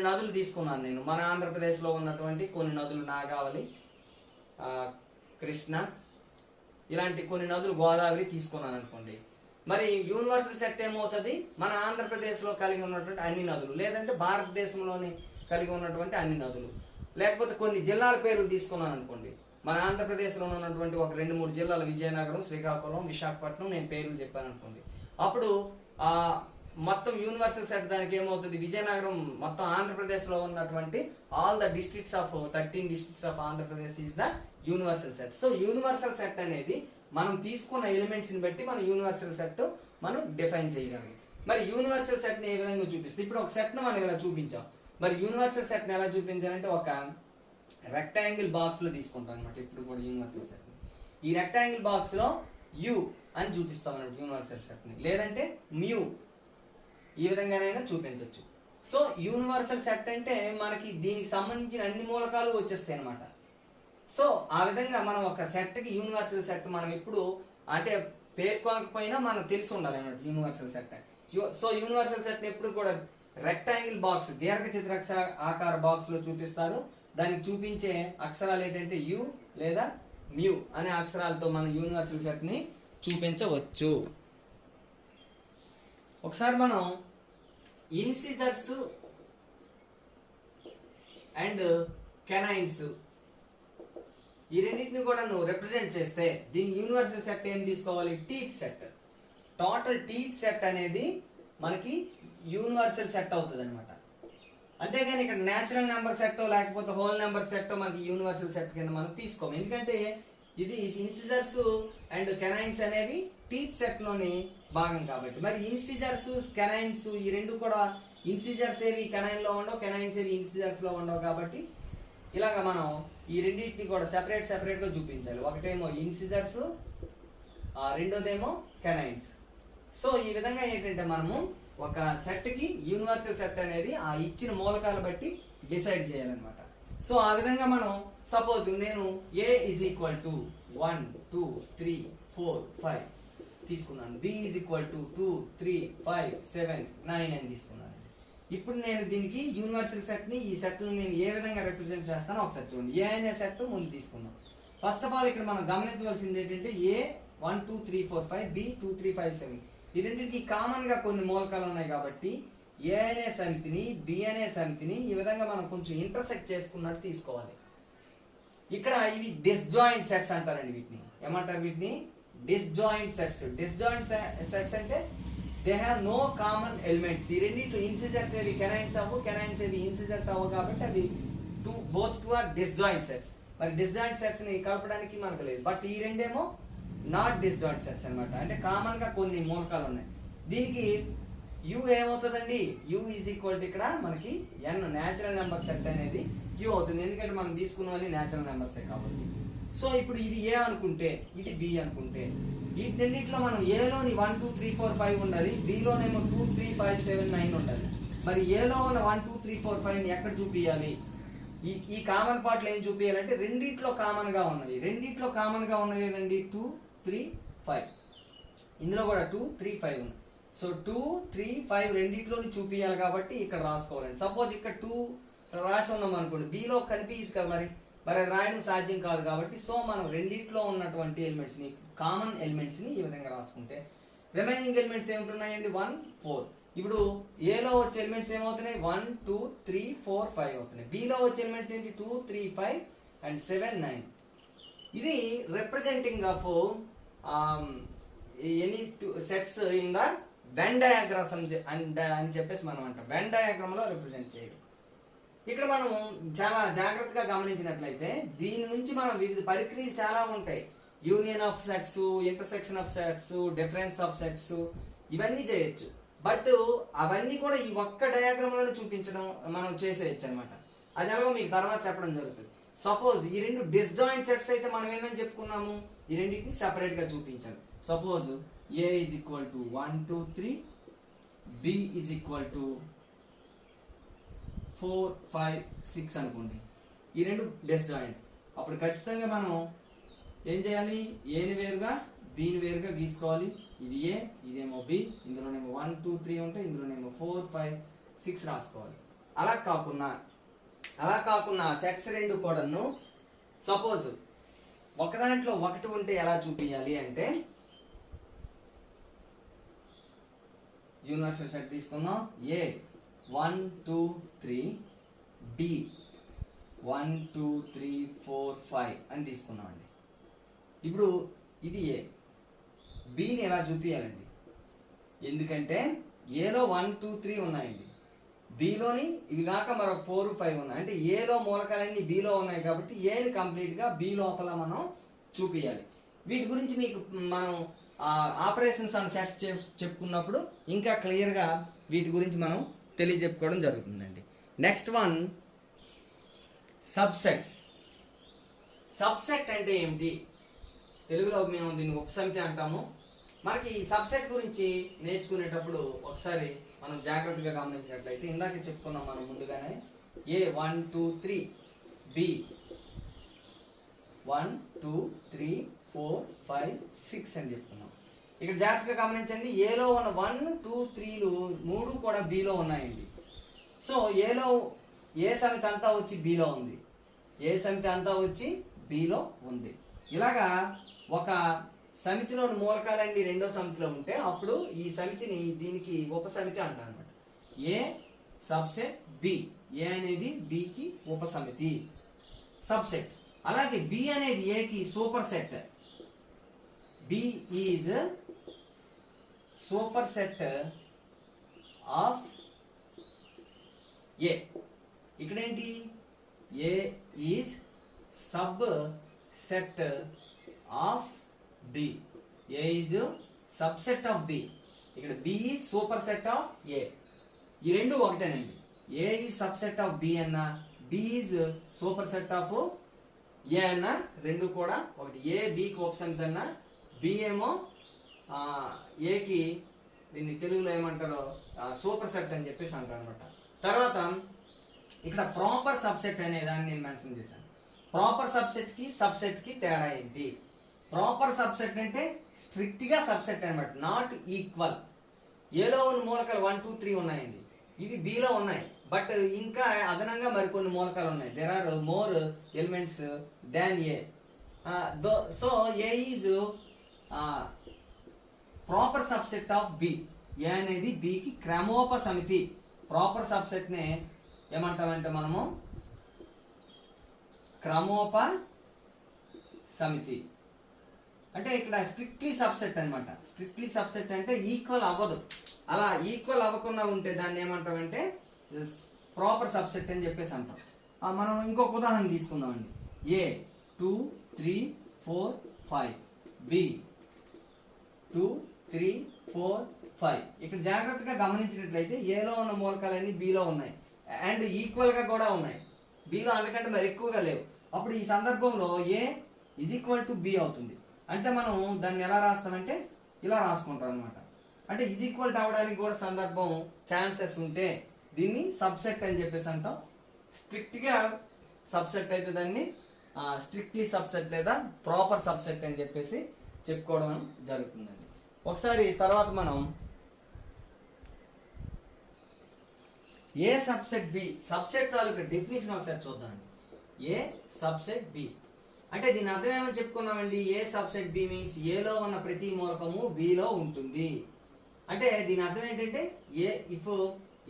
నదులు తీసుకున్నాను నేను, మన ఆంధ్రప్రదేశ్లో ఉన్నటువంటి కొన్ని నదులు, నాగావళి, కృష్ణ, ఇలాంటి కొన్ని నదులు, గోదావరి తీసుకున్నాను అనుకోండి. మరి యూనివర్సల్ సెట్ ఏమవుతుంది, మన ఆంధ్రప్రదేశ్లో కలిగి ఉన్నటువంటి అన్ని నదులు, లేదంటే భారతదేశంలోని కలిగి ఉన్నటువంటి అన్ని నదులు. లేకపోతే కొన్ని జిల్లాల పేర్లు తీసుకున్నాను అనుకోండి, మన ఆంధ్రప్రదేశ్లో ఉన్నటువంటి ఒక 2-3 జిల్లాలు, విజయనగరం, శ్రీకాకుళం, విశాఖపట్నం, నేను పేర్లు చెప్పాను అనుకోండి, అప్పుడు మొత్తం యూనివర్సల్ సెట్ దానికి ఏమవుతుంది, విజయనగరం మొత్తం ఆంధ్రప్రదేశ్లో ఉన్నటువంటి all the districts of 13 districts of Andhra Pradesh is the universal set. So universal set అనేది మనం తీసుకున్న ఎలిమెంట్స్ ని బట్టి మన యూనివర్సల్ సెట్ మనం డిఫైన్ చేయగలం. మరి యూనివర్సల్ సెట్ ని ఏ విధంగా చూపిస్తుంది, ఇప్పుడు ఒక సెట్ ను మనం ఇలా చూపించాం, మరి యూనివర్సల్ సెట్ ని ఎలా చూపించాలంటే ఒక రెక్టాంగిల్ బాక్స్ లో తీసుకుంటాం అనమాట. ఇప్పుడు కూడా యూనివర్సల్ సెట్ ని ఈ రెక్టాంగిల్ బాక్స్ లో యు అని చూపిస్తాం అన్నమాట యూనివర్సల్ సెట్ ని, లేదంటే మ్యూ, ఈ విధంగానైనా చూపించవచ్చు. సో యూనివర్సల్ సెట్ అంటే మనకి దీనికి సంబంధించిన అన్ని మూలకాలు వచ్చేస్తాయి అనమాట. సో ఆ విధంగా మనం ఒక సెట్ కి యూనివర్సల్ సెట్ మనం ఇప్పుడు అంటే పేర్కొనకపోయినా మనకు తెలిసి ఉండాలి అన్నమాట universal set. So universal set ఎప్పుడు కూడా రెక్టాంగిల్ బాక్స్, దీర్ఘ చతురక్ష ఆకార బాక్స్ లో చూపిస్తారు. దానికి చూపించే అక్షరాలు ఏంటంటే యు లేదా మ్యూ అనే అక్షరాలతో మన యూనివర్సల్ సెట్ ని చూపించవచ్చు. ఒకసారి మనం ఇన్సిజర్స్ అండ్ కెనైన్స్ ఈ రెండింటిని కూడా నువ్వు రిప్రజెంట్ చేస్తే దీని యూనివర్సల్ సెట్ ఏం తీసుకోవాలి, teeth set. Total teeth set అనేది మనకి యూనివర్సల్ సెట్ అవుతుంది అనమాట. అంతేగాని ఇక్కడ న్యాచురల్ నెంబర్ సెట్ లేకపోతే హోల్ నెంబర్ సెట్ మనకి యూనివర్సల్ సెట్ కింద మనం తీసుకోము, ఎందుకంటే ఇది ఇన్సిజర్స్ అండ్ కెనైన్స్ అనేవి టీత్ సెట్ లోని భాగం కాబట్టి. మరి ఇన్సిజర్స్, కెనైన్స్ ఈ రెండు కూడా ఇన్సిజర్స్ ఏవి కెనైన్ లో ఉండవు, కెనైన్స్ ఏవి ఇన్సిజర్స్ లో ఉండవు కాబట్టి ఇలాగ మనం ఈ రెండింటిని కూడా సెపరేట్ గా చూపించాలి. ఒకటేమో ఇన్సిజర్స్, రెండోదేమో కెనైన్స్. సో ఈ విధంగా ఏంటంటే మనము ఒక సెట్ కి యూనివర్సల్ సెట్ అనేది ఆ ఇచ్చిన మూలకాలు బట్టి డిసైడ్ చేయాలన్నమాట. సో ఆ విధంగా మనం సపోజ్ నేను A ఈజ్ ఈక్వల్ టు 1 2 3 4 5 తీసుకున్నాను, B ఈజ్ ఈక్వల్ టు 2 3 5 7 9 అని తీసుకున్నాను. ఇప్పుడు నేను దీనికి యూనివర్సల్ సెట్ ని, ఈ సెట్ నేను ఏ విధంగా రిప్రజెంట్ చేస్తానో ఒకసారి చూడండి. ఏ అనే సెట్ ముందు తీసుకున్నాం. ఫస్ట్ ఆఫ్ ఆల్ ఇక్కడ మనం గమనించవలసింది ఏంటంటే A 1 2 3 4 5 B 2 3 5 7 ఈ రెండింటికి కామన్ గా కొన్ని మూలకాలు ఉన్నాయి కాబట్టి ఏ అనే సమితిని బి అనే సమితిని ఈ విధంగా మనం కొంచెం ఇంటర్సెక్ట్ చేసుకున్నట్టు తీసుకోవాలి. ఇక్కడ ఇవి డిస్జాయింట్ సెట్స్ అంటారండి. వీటిని ఏమంటారు, వీటిని డిస్జాయింట్ సెట్స్. డిస్జాయింట్ సెట్స్ అంటే they have no common elements. ఈ రెండింటి ఇన్సిజర్స్ ఏవి కెనైన్స్ అవ్వు, కెనైన్స్ ఏవి ఇన్సిజర్స్ అవ్వు కాబట్టి అవి both two are disjoint sets. మరి డిస్జాయింట్ సెట్స్ ని కలపడానికి మనకు లేదు. బట్ ఈ రెండేమో నాట్ డిస్జాయింట్ సెట్స్ అనమాట, అంటే కామన్ గా కొన్ని మూలకాలు ఉన్నాయి. దీనికి యు ఏమవుతుందండి, యు ఈజ్ ఈక్వల్ టు ఇక్కడ మనకి n న్యాచురల్ నెంబర్ సెట్ అనేది యు అవుతుంది, ఎందుకంటే మనం తీసుకున్నవన్నీ న్యాచురల్ నెంబర్సే కాబట్టి. సో ఇప్పుడు ఇది ఏ అనుకుంటే ఇది బి అనుకుంటే ఈ రెండింటిలో మనం ఏలోని 1 2 3 4 5 ఉండాలి, బిలోనేమో 2 3 5 7 9 ఉండాలి. మరి ఏలో ఉన్న 1 2 3 4 5 ని ఎక్కడ చూపించాలి, ఈ కామన్ పార్ట్లు ఏం చూపించాలంటే రెండిట్లో కామన్ గా ఉన్నవి. రెండిట్లో కామన్ గా ఉన్నవి ఏదండి 2 3 5, ఇందులో కూడా 2 3 5 ఉన్నాయి. సో 2 3 5 రెండిట్లోని చూపించాలి కాబట్టి ఇక్కడ రాసుకోవాలండి. సపోజ్ ఇక్కడ 2 రాసి ఉన్నాం అనుకోండి, బిలో కనిపించదు కదా, మరి అది రాయడం సాధ్యం కాదు కాబట్టి సో మనం రెండిట్లో ఉన్నటువంటి ఎలిమెంట్స్ ని, కామన్ ఎలిమెంట్స్ ని ఈ విధంగా రాసుకుంటే రిమైనింగ్ ఎలిమెంట్స్ ఏముంటున్నాయండి 1 4. ఇప్పుడు ఏలో వచ్చే ఎలిమెంట్స్ ఏమవుతున్నాయి 1 2 3 4 5 అవుతున్నాయి. బిలో వచ్చే ఎలిమెంట్స్ ఏంటి 2 3 5 అండ్ 7 9. ఇది representing of any sets in the Venn diagrams అని చెప్పేసి మనం అంటాం. వెన్ డయాగ్రామ్ లో రిప్రజెంట్ చేయడం. ఇక్కడ మనం చాలా జాగ్రత్తగా గమనించినట్లయితే దీని నుంచి మనం వివిధ ప్రక్రియలు చాలా ఉంటాయి. Union of sets, intersection of sets, difference of sets, ఇవన్నీ చేయొచ్చు. బట్ అవన్నీ కూడా ఈ ఒక్క డయాగ్రామ్ లోనే చూపించడం మనం చేసేయచ్చు అనమాట. అది ఎలాగో మీకు తర్వాత చెప్పడం జరుగుతుంది. సపోజ్ ఈ రెండు డిస్జాయింట్ సెట్స్ అయితే మనం ఏమని చెప్పుకున్నాము, ఈ రెండింటిని సెపరేట్ గా చూపించాలి. Suppose A is equal to 1 2 3, B is equal to 4 5 6 అనుకోండి. ఈ రెండు డిస్జాయింట్. అప్పుడు ఖచ్చితంగా మనం ఏం చేయాలి, ఏని వేరుగా బిని వేరుగా గీసుకోవాలి. ఇది ఏ, ఇదేమో బి, ఇందులోనేమో 1 2 3 ఉంటాయి, ఇందులోనేమో 4 5 6 రాసుకోవాలి. అలా కాకుండా సెట్స్ రెండు కూడాను సపోజ్ ఒక దాంట్లో ఒకటి ఉంటే ఎలా చూపించాలి అంటే, యూనివర్సల్ సెట్ తీసుకుందాం. ఏ 1 2 3, బి 1 2 3 4 5 అని తీసుకున్నాం అండి. ఇప్పుడు ఇది ఏ, బిని ఎలా చూపించాలండి, ఎందుకంటే ఏలో 1 2 3 ఉన్నాయండి, బిలోని ఇవి కాక మరొక 4 5 ఉన్నాయి. అంటే ఏలో మూలకాలన్నీ బిలో ఉన్నాయి కాబట్టి ఏని కంప్లీట్ గా బి లోపల మనం చూపించాలి. వీటి గురించి మీకు మనం ఆపరేషన్స్ ఆన్ సెట్స్ చెప్పుకున్నప్పుడు ఇంకా క్లియర్గా వీటి గురించి మనం తెలియజెప్పుకోవడం జరుగుతుందండి. Next one subsets. సబ్సెట్ అంటే ఏమిటి, తెలుగులో మేము దీన్ని ఉపసమితి అంటాము. మనకి ఈ సబ్సెట్ గురించి నేర్చుకునేటప్పుడు ఒకసారి మనం జాగ్రత్తగా గమనించినట్లయితే ఇందాక చెప్పుకున్నాం మనం ముందుగానే, ఏ 1 2 3, బి 1 2 3 4 5 6 అని చెప్పుకున్నాం. ఇక్కడ జాగ్రత్తగా గమనించండి, ఏలో ఉన్న 1 2 3లు మూడు కూడా బిలో ఉన్నాయండి. సో ఏలో ఏ సమితి అంతా వచ్చి బిలో ఉంది, ఏ సమితి అంతా వచ్చి బిలో ఉంది. ఇలాగా ఒక సమితిలోని మూలకాలన్నీ రెండో సమితిలో ఉంటే అప్పుడు ఈ సమితిని దీనికి ఉపసమితి అంటారు అనమాట. ఏ సబ్సెట్ బి, ఏ అనేది బికి ఉపసమితి సబ్సెట్. అలాగే బి అనేది ఏకి superset. B is superset of A. ఇక్కడ ఏంటి, A is subset of B, A is subset of B. ఇక్కడ B is superset of A. ఈ రెండు ఒకటేనండి. A is subset of B అన్న, B is superset of A అన్న, రెండు కూడా ఒకటి. ఏ బికి ఉపసమితి అన్న, బి ఏమో ఏకి దీన్ని తెలుగులో ఏమంటారో సూపర్ సెట్ అని చెప్పేసి అంటారు అనమాట. తర్వాత ఇక్కడ ప్రాపర్ సబ్సెట్ అనే దాన్ని నేను మెన్షన్ చేశాను. ప్రాపర్ సబ్సెట్ కి తేడా ఏంటి? ప్రాపర్ సబ్సెట్ అంటే స్ట్రిక్ట్ గా సబ్సెట్ అనమాట, నాట్ ఈక్వల్. ఏలో ఉన్న మూలకాలు 1 2 3 ఉన్నాయండి, ఇవి బిలో ఉన్నాయి, బట్ ఇంకా అదనంగా మరికొన్ని మూలకాలు ఉన్నాయి. There are more elements than A. So A is proper subset of B. A అనేది బికి క్రమోపసమితి. ప్రాపర్ సబ్సెట్ నే ఏమంటామంటే మనము క్రమోప సమితి. అంటే ఇక్కడ స్ట్రిక్ట్లీ సబ్సెట్ అన్నమాట. స్ట్రిక్ట్లీ సబ్సెట్ అంటే ఈక్వల్ అవ్వదు. అలా ఈక్వల్ అవ్వకుండా ఉంటే దాన్ని ఏమంటామంటే ప్రాపర్ సబ్సెట్ అని చెప్పేసి అంటాం. మనం ఇంకొక ఉదాహరణ తీసుకుందామండి. ఏ 2 3 4 5, బి 2 3 4 5. ఇక్కడ జాగ్రత్తగా గమనించినట్లయితే ఏలో ఉన్న మూలకాలన్నీ బిలో ఉన్నాయి అండ్ ఈక్వల్ గా కూడా ఉన్నాయి. బిలో అందుకంటే మరి ఎక్కువగా లేవు. అప్పుడు ఈ సందర్భంలో ఏ ఈజ్ ఈక్వల్ టు బి అవుతుంది. అంటే మనం దాన్ని ఎలా రాస్తామంటే ఇలా రాసుకుంటాం అనమాట. అంటే ఈజ్ ఈక్వల్ టు అవడానికి కూడా సందర్భం ఛాన్సెస్ ఉంటే దీన్ని సబ్సెట్ అని చెప్పేసి అంటాం. స్ట్రిక్ట్ గా సబ్సెట్ అయితే దాన్ని స్ట్రిక్ట్లీ సబ్సెట్ లేదా ప్రాపర్ సబ్సెట్ అని చెప్పేసి చెప్పుకోవడం జరుగుతుందండి. ఒకసారి తర్వాత మనం ఏ సబ్సెట్ బి, సబ్సెట్ తాలూకా డెఫినేషన్ ఒకసారి చూద్దామండి. ఏ సబ్సెట్ బి అంటే దీని అర్థం ఏమని చెప్పుకున్నామండి. ఏ సబ్సెట్ బి మీన్స్ ఏలో ఉన్న ప్రతి మూలకము బిలో ఉంటుంది. అంటే దీని అర్థం ఏంటంటే A if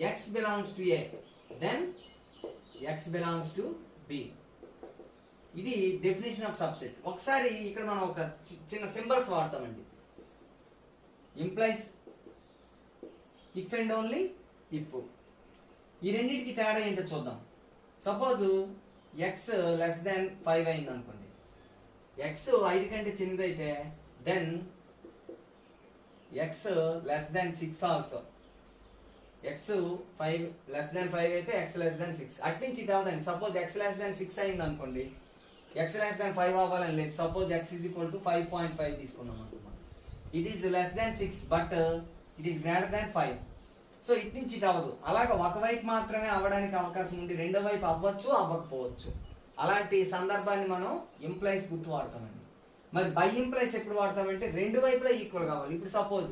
x belongs to A then x belongs to B. ఇది డెఫినేషన్ ఆఫ్ సబ్సెట్. ఒకసారి ఇక్కడ మనం ఒక చిన్న సింబల్స్ వాడతామండి. Implies if and only if. ఈ రెండింటికి తేడా ఏంటో చూద్దాం. సపోజ్ ఎక్స్ లెస్ దాన్ 5 అయింది అనుకోండి, ఎక్స్ 5 కంటే చిన్నదైతే then x less than 6 also. X 5 less than 5 అయితే ఎక్స్ లెస్ దాన్ 6 అట్నుంచి కాదండి. సపోజ్ ఎక్స్ లెస్ దాన్ 6 అయింది అనుకోండి, ఎక్స్ లెస్ దాన్ 5 అవ్వాలని లేదు. Suppose X is equal to 5.5 తీసుకున్నాం అనుకున్నాం, it is less than 6 but it is greater than 5. So ఇటు నుంచి ఇటు అవ్వదు. అలాగే ఒకవైపు మాత్రమే అవ్వడానికి అవకాశం ఉంది, రెండో వైపు అవ్వచ్చు అవ్వకపోవచ్చు. అలాంటి సందర్భాన్ని మనం ఇంప్లైస్ గుర్తు వాడతామండి. మరి బై ఇంప్లైస్ ఎప్పుడు వాడతామంటే రెండు వైపులా ఈక్వల్ కావాలి. ఇప్పుడు suppose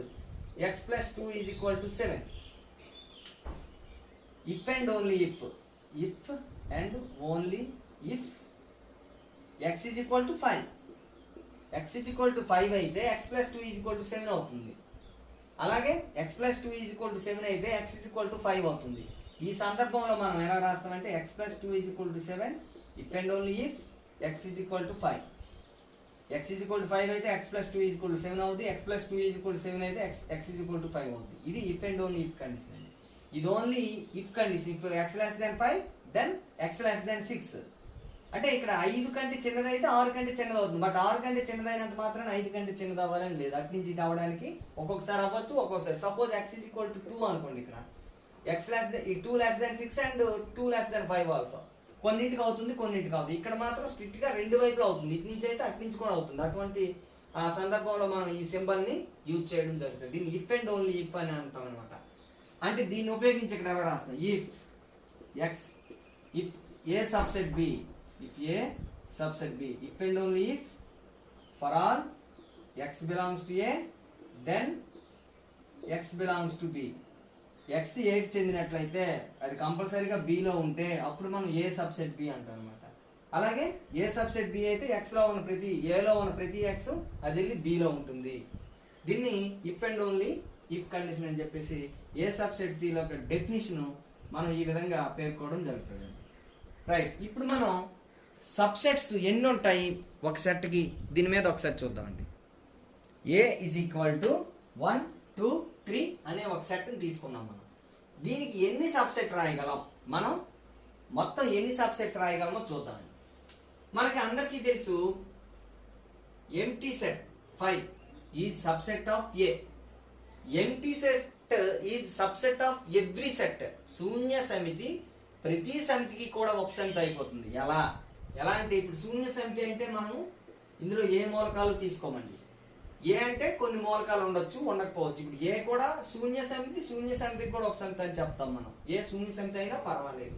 X plus 2 is equal to 7. If and only if, if and only if x is equal to 5, x is equal to 5 అయితే x plus 2 is equal to 7 అవుతుంది. అలాగే X plus 2 is equal to 7 అయితే ఎక్స్ ఈజ్ ఈక్వల్ టు 5 అవుతుంది. ఈ సందర్భంలో మనం ఎలా రాస్తామంటే x plus 2 is equal to 7 if and only if x is equal to 5. X is equal to 5 అయితే x plus 2 is equal to 7 అవుతుంది, x plus 2 is equal to 7 అయితే ఎక్స్ ఈజ్ ఈక్వల్ టు 5 అవుతుంది. ఇది if and only if condition అండి. ఇది only if condition. If x less than 5 then x less than 6. అంటే ఇక్కడ 5 కంటే చిన్నది అయితే 6 కంటే చిన్నది అవుతుంది. బట్ 6 కంటే చిన్నదైనంత మాత్రం 5 కంటే చిన్నది అవ్వాలని లేదు. అటు నుంచి ఇటు అవ్వడానికి ఒక్కొక్కసారి అవ్వచ్చు, ఒక్కొక్కసారి. Suppose X is equal to 2 అనుకోండి, ఇక్కడ X less than 2 less than 6 and 2 less than 5 also. కొన్నింటికి అవుతుంది, కొన్నింటికి అవుతుంది. ఇక్కడ మాత్రం స్ట్రిక్ట్ గా రెండు వైపులు అవుతుంది. ఇటు నుంచి అయితే అటు నుంచి కూడా అవుతుంది. అటువంటి సందర్భంలో మనం ఈ సింబల్ ని యూజ్ చేయడం జరుగుతుంది. దీన్ని ఇఫ్ అండ్ ఓన్లీ ఇఫ్ అని అంటాం అనమాట. అంటే దీన్ని ఉపయోగించి ఇక్కడ ఎవరు రాస్తాం, if x if A subset B, if A subset B, if and only if for all x belongs to A then x belongs to B. x A కి చెందినట్లయితే అది కంపల్సరీగా B లో ఉంటే అప్పుడు మనం A సబ్సెట్ B అంటాం అనమాట. అలాగే A సబ్సెట్ B అయితే x లో ఉన్న ప్రతి A లో ఉన్న ప్రతి x అది వెళ్ళి B లో ఉంటుంది. దీన్ని if and only if condition అని చెప్పేసి A సబ్సెట్ B లో డెఫినిషన్ మనం ఈ విధంగా పేర్కోవడం జరుగుతుంది. రైట్, ఇప్పుడు మనం సబ్సెట్స్ ఎన్ని ఉంటాయి ఒక సెట్కి, దీని మీద ఒకసారి చూద్దామండి. ఏ ఈజ్ ఈక్వల్ టు 1 2 3 అనే ఒక సెట్ని తీసుకున్నాం మనం. దీనికి ఎన్ని సబ్సెట్ రాయగలం, మనం మొత్తం ఎన్ని సబ్సెట్స్ రాయగలమో చూద్దామండి. మనకి అందరికీ తెలుసు empty set 5 is subset of A. Empty set is subset of every set. శూన్య సమితి ప్రతి సమితికి కూడా ఒక సమితి అయిపోతుంది. ఎలా అంటే ఇప్పుడు శూన్య సమితి అంటే మనం ఇందులో ఏ మూలకాలు తీసుకోమండి. ఏ అంటే కొన్ని మూలకాలు ఉండొచ్చు, ఉండకపోవచ్చు. ఇప్పుడు ఏ కూడా శూన్య సమితికి కూడా ఒక సమితి అని చెప్తాం మనం. ఏ శూన్య సమితి అయినా పర్వాలేదు,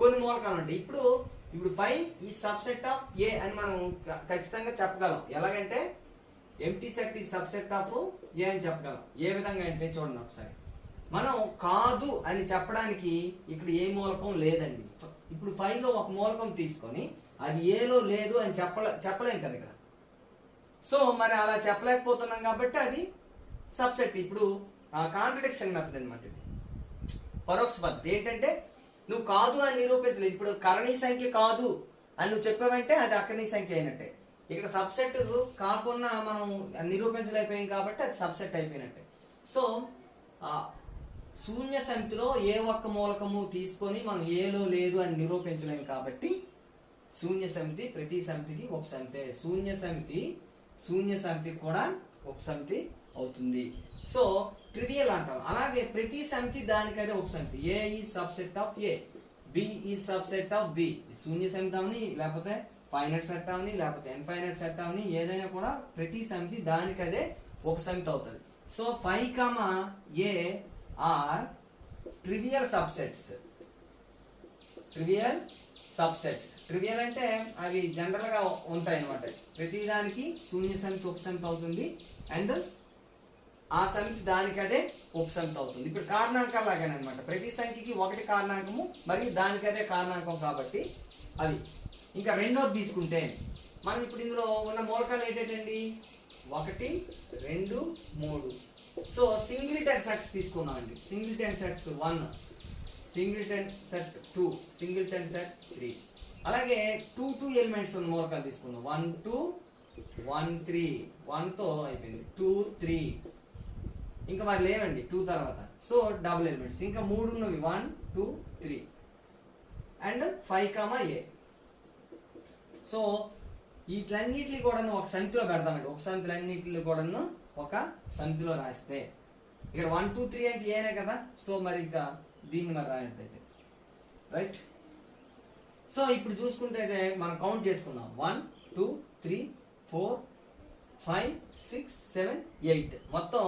కొన్ని మూలకాలు ఉంటాయి. ఇప్పుడు 5 ఈ సబ్సెట్ ఆఫ్ ఏ అని మనం ఖచ్చితంగా చెప్పగలం. ఎలాగంటే ఎంప్టీ సెట్ ఈ సబ్సెట్ ఆఫ్ ఏ అని చెప్పగలం. ఏ విధంగా అంటే చూడండి ఒకసారి. మనం కాదు అని చెప్పడానికి ఇక్కడ ఏ మూలకం లేదండి. ఇప్పుడు 5 లో ఒక మూలకం తీసుకొని అది ఏలో లేదు అని చెప్పలేం కదా ఇక్కడ. సో మరి అలా చెప్పలేకపోతున్నాం కాబట్టి అది సబ్సెట్. ఇప్పుడు కాంట్రడిక్షన్ మెథడ్ అనమాట ఇది, పరోక్ష పద్ధతి. ఏంటంటే నువ్వు కాదు అని నిరూపించలేదు. ఇప్పుడు కరణీ సంఖ్య కాదు అని నువ్వు చెప్పావంటే అది అకరణీ సంఖ్య అయినట్టే. ఇక్కడ సబ్సెట్ కాకుండా మనం నిరూపించలేకపోయాం కాబట్టి అది సబ్సెట్ అయిపోయినట్టే. సో శూన్య సమితిలో ఏ ఒక్క మూలకము తీసుకొని మనం ఏలో లేదు అని నిరూపించలేము కాబట్టి శూన్య సమితి ప్రతి సమితికి ఒక సమితే. శూన్య సమితి కూడా ఒక సమితి అవుతుంది. సో ట్రివియల్ అంటాం. అలాగే ప్రతి సమితి దానికైతే ఒక సమితి. ఏ ఈ సబ్సెట్ ఆఫ్ ఏ, బి ఈ సబ్సెట్ ఆఫ్ బి. శూన్య సమితి అవని, లేకపోతే ఫైనైట్ సెట్ అవని, లేకపోతే ఇన్ఫైనైట్ సెట్ అవని, ఏదైనా కూడా ప్రతి సమితి దానికదే ఒక సమితి అవుతుంది. So 5, A are trivial subsets. Trivial అంటే అవి జనరల్ గా ఉంటాయి అనమాట. ప్రతి దానికి శూన్య సమితి ఒక సమితి అవుతుంది అండ్ ఆ సమితి దానికి అదే ఒక సమితి అవుతుంది. ఇప్పుడు కారణాంకాలు లాగానే అనమాట. ప్రతి సంఖ్యకి ఒకటి కారణాంకము మరియు దానికి అదే కారణాంకం కాబట్టి అవి. ఇంకా రెండోది తీసుకుంటే మనం ఇప్పుడు ఇందులో ఉన్న మూలకాలు ఏంటండి, 1 2 3. సో సింగిల్టన్ సెట్స్ తీసుకున్నామండి. Singleton sets 1, singleton set 2, singleton set 3. అలాగే 2 ఎలిమెంట్స్ ఉన్న మూలకాలు తీసుకుందాం. 1 2 1 3, 1తో అయిపోయింది. 2 3 ఇంకా మరి లేవండి 2 తర్వాత. సో డబుల్ ఎలిమెంట్స్ ఇంకా 3 ఉన్నవి 1 2 3 అండ్ 5 a. సో వీటిలన్నిటిని కూడా ఒక సమితిలో పెడతామండి. ఉపసమితులన్నిటిని కూడా ఒక సమితిలో రాస్తే ఇక్కడ 1 2 3 అంటే ఏనే కదా. సో మరి ఇంకా దీన్ని మరి రాయద్దు అయితే, రైట్. సో ఇప్పుడు చూసుకుంటే అయితే మనం కౌంట్ చేసుకుందాం. 1 2 3 4 5 6 7 8 మొత్తం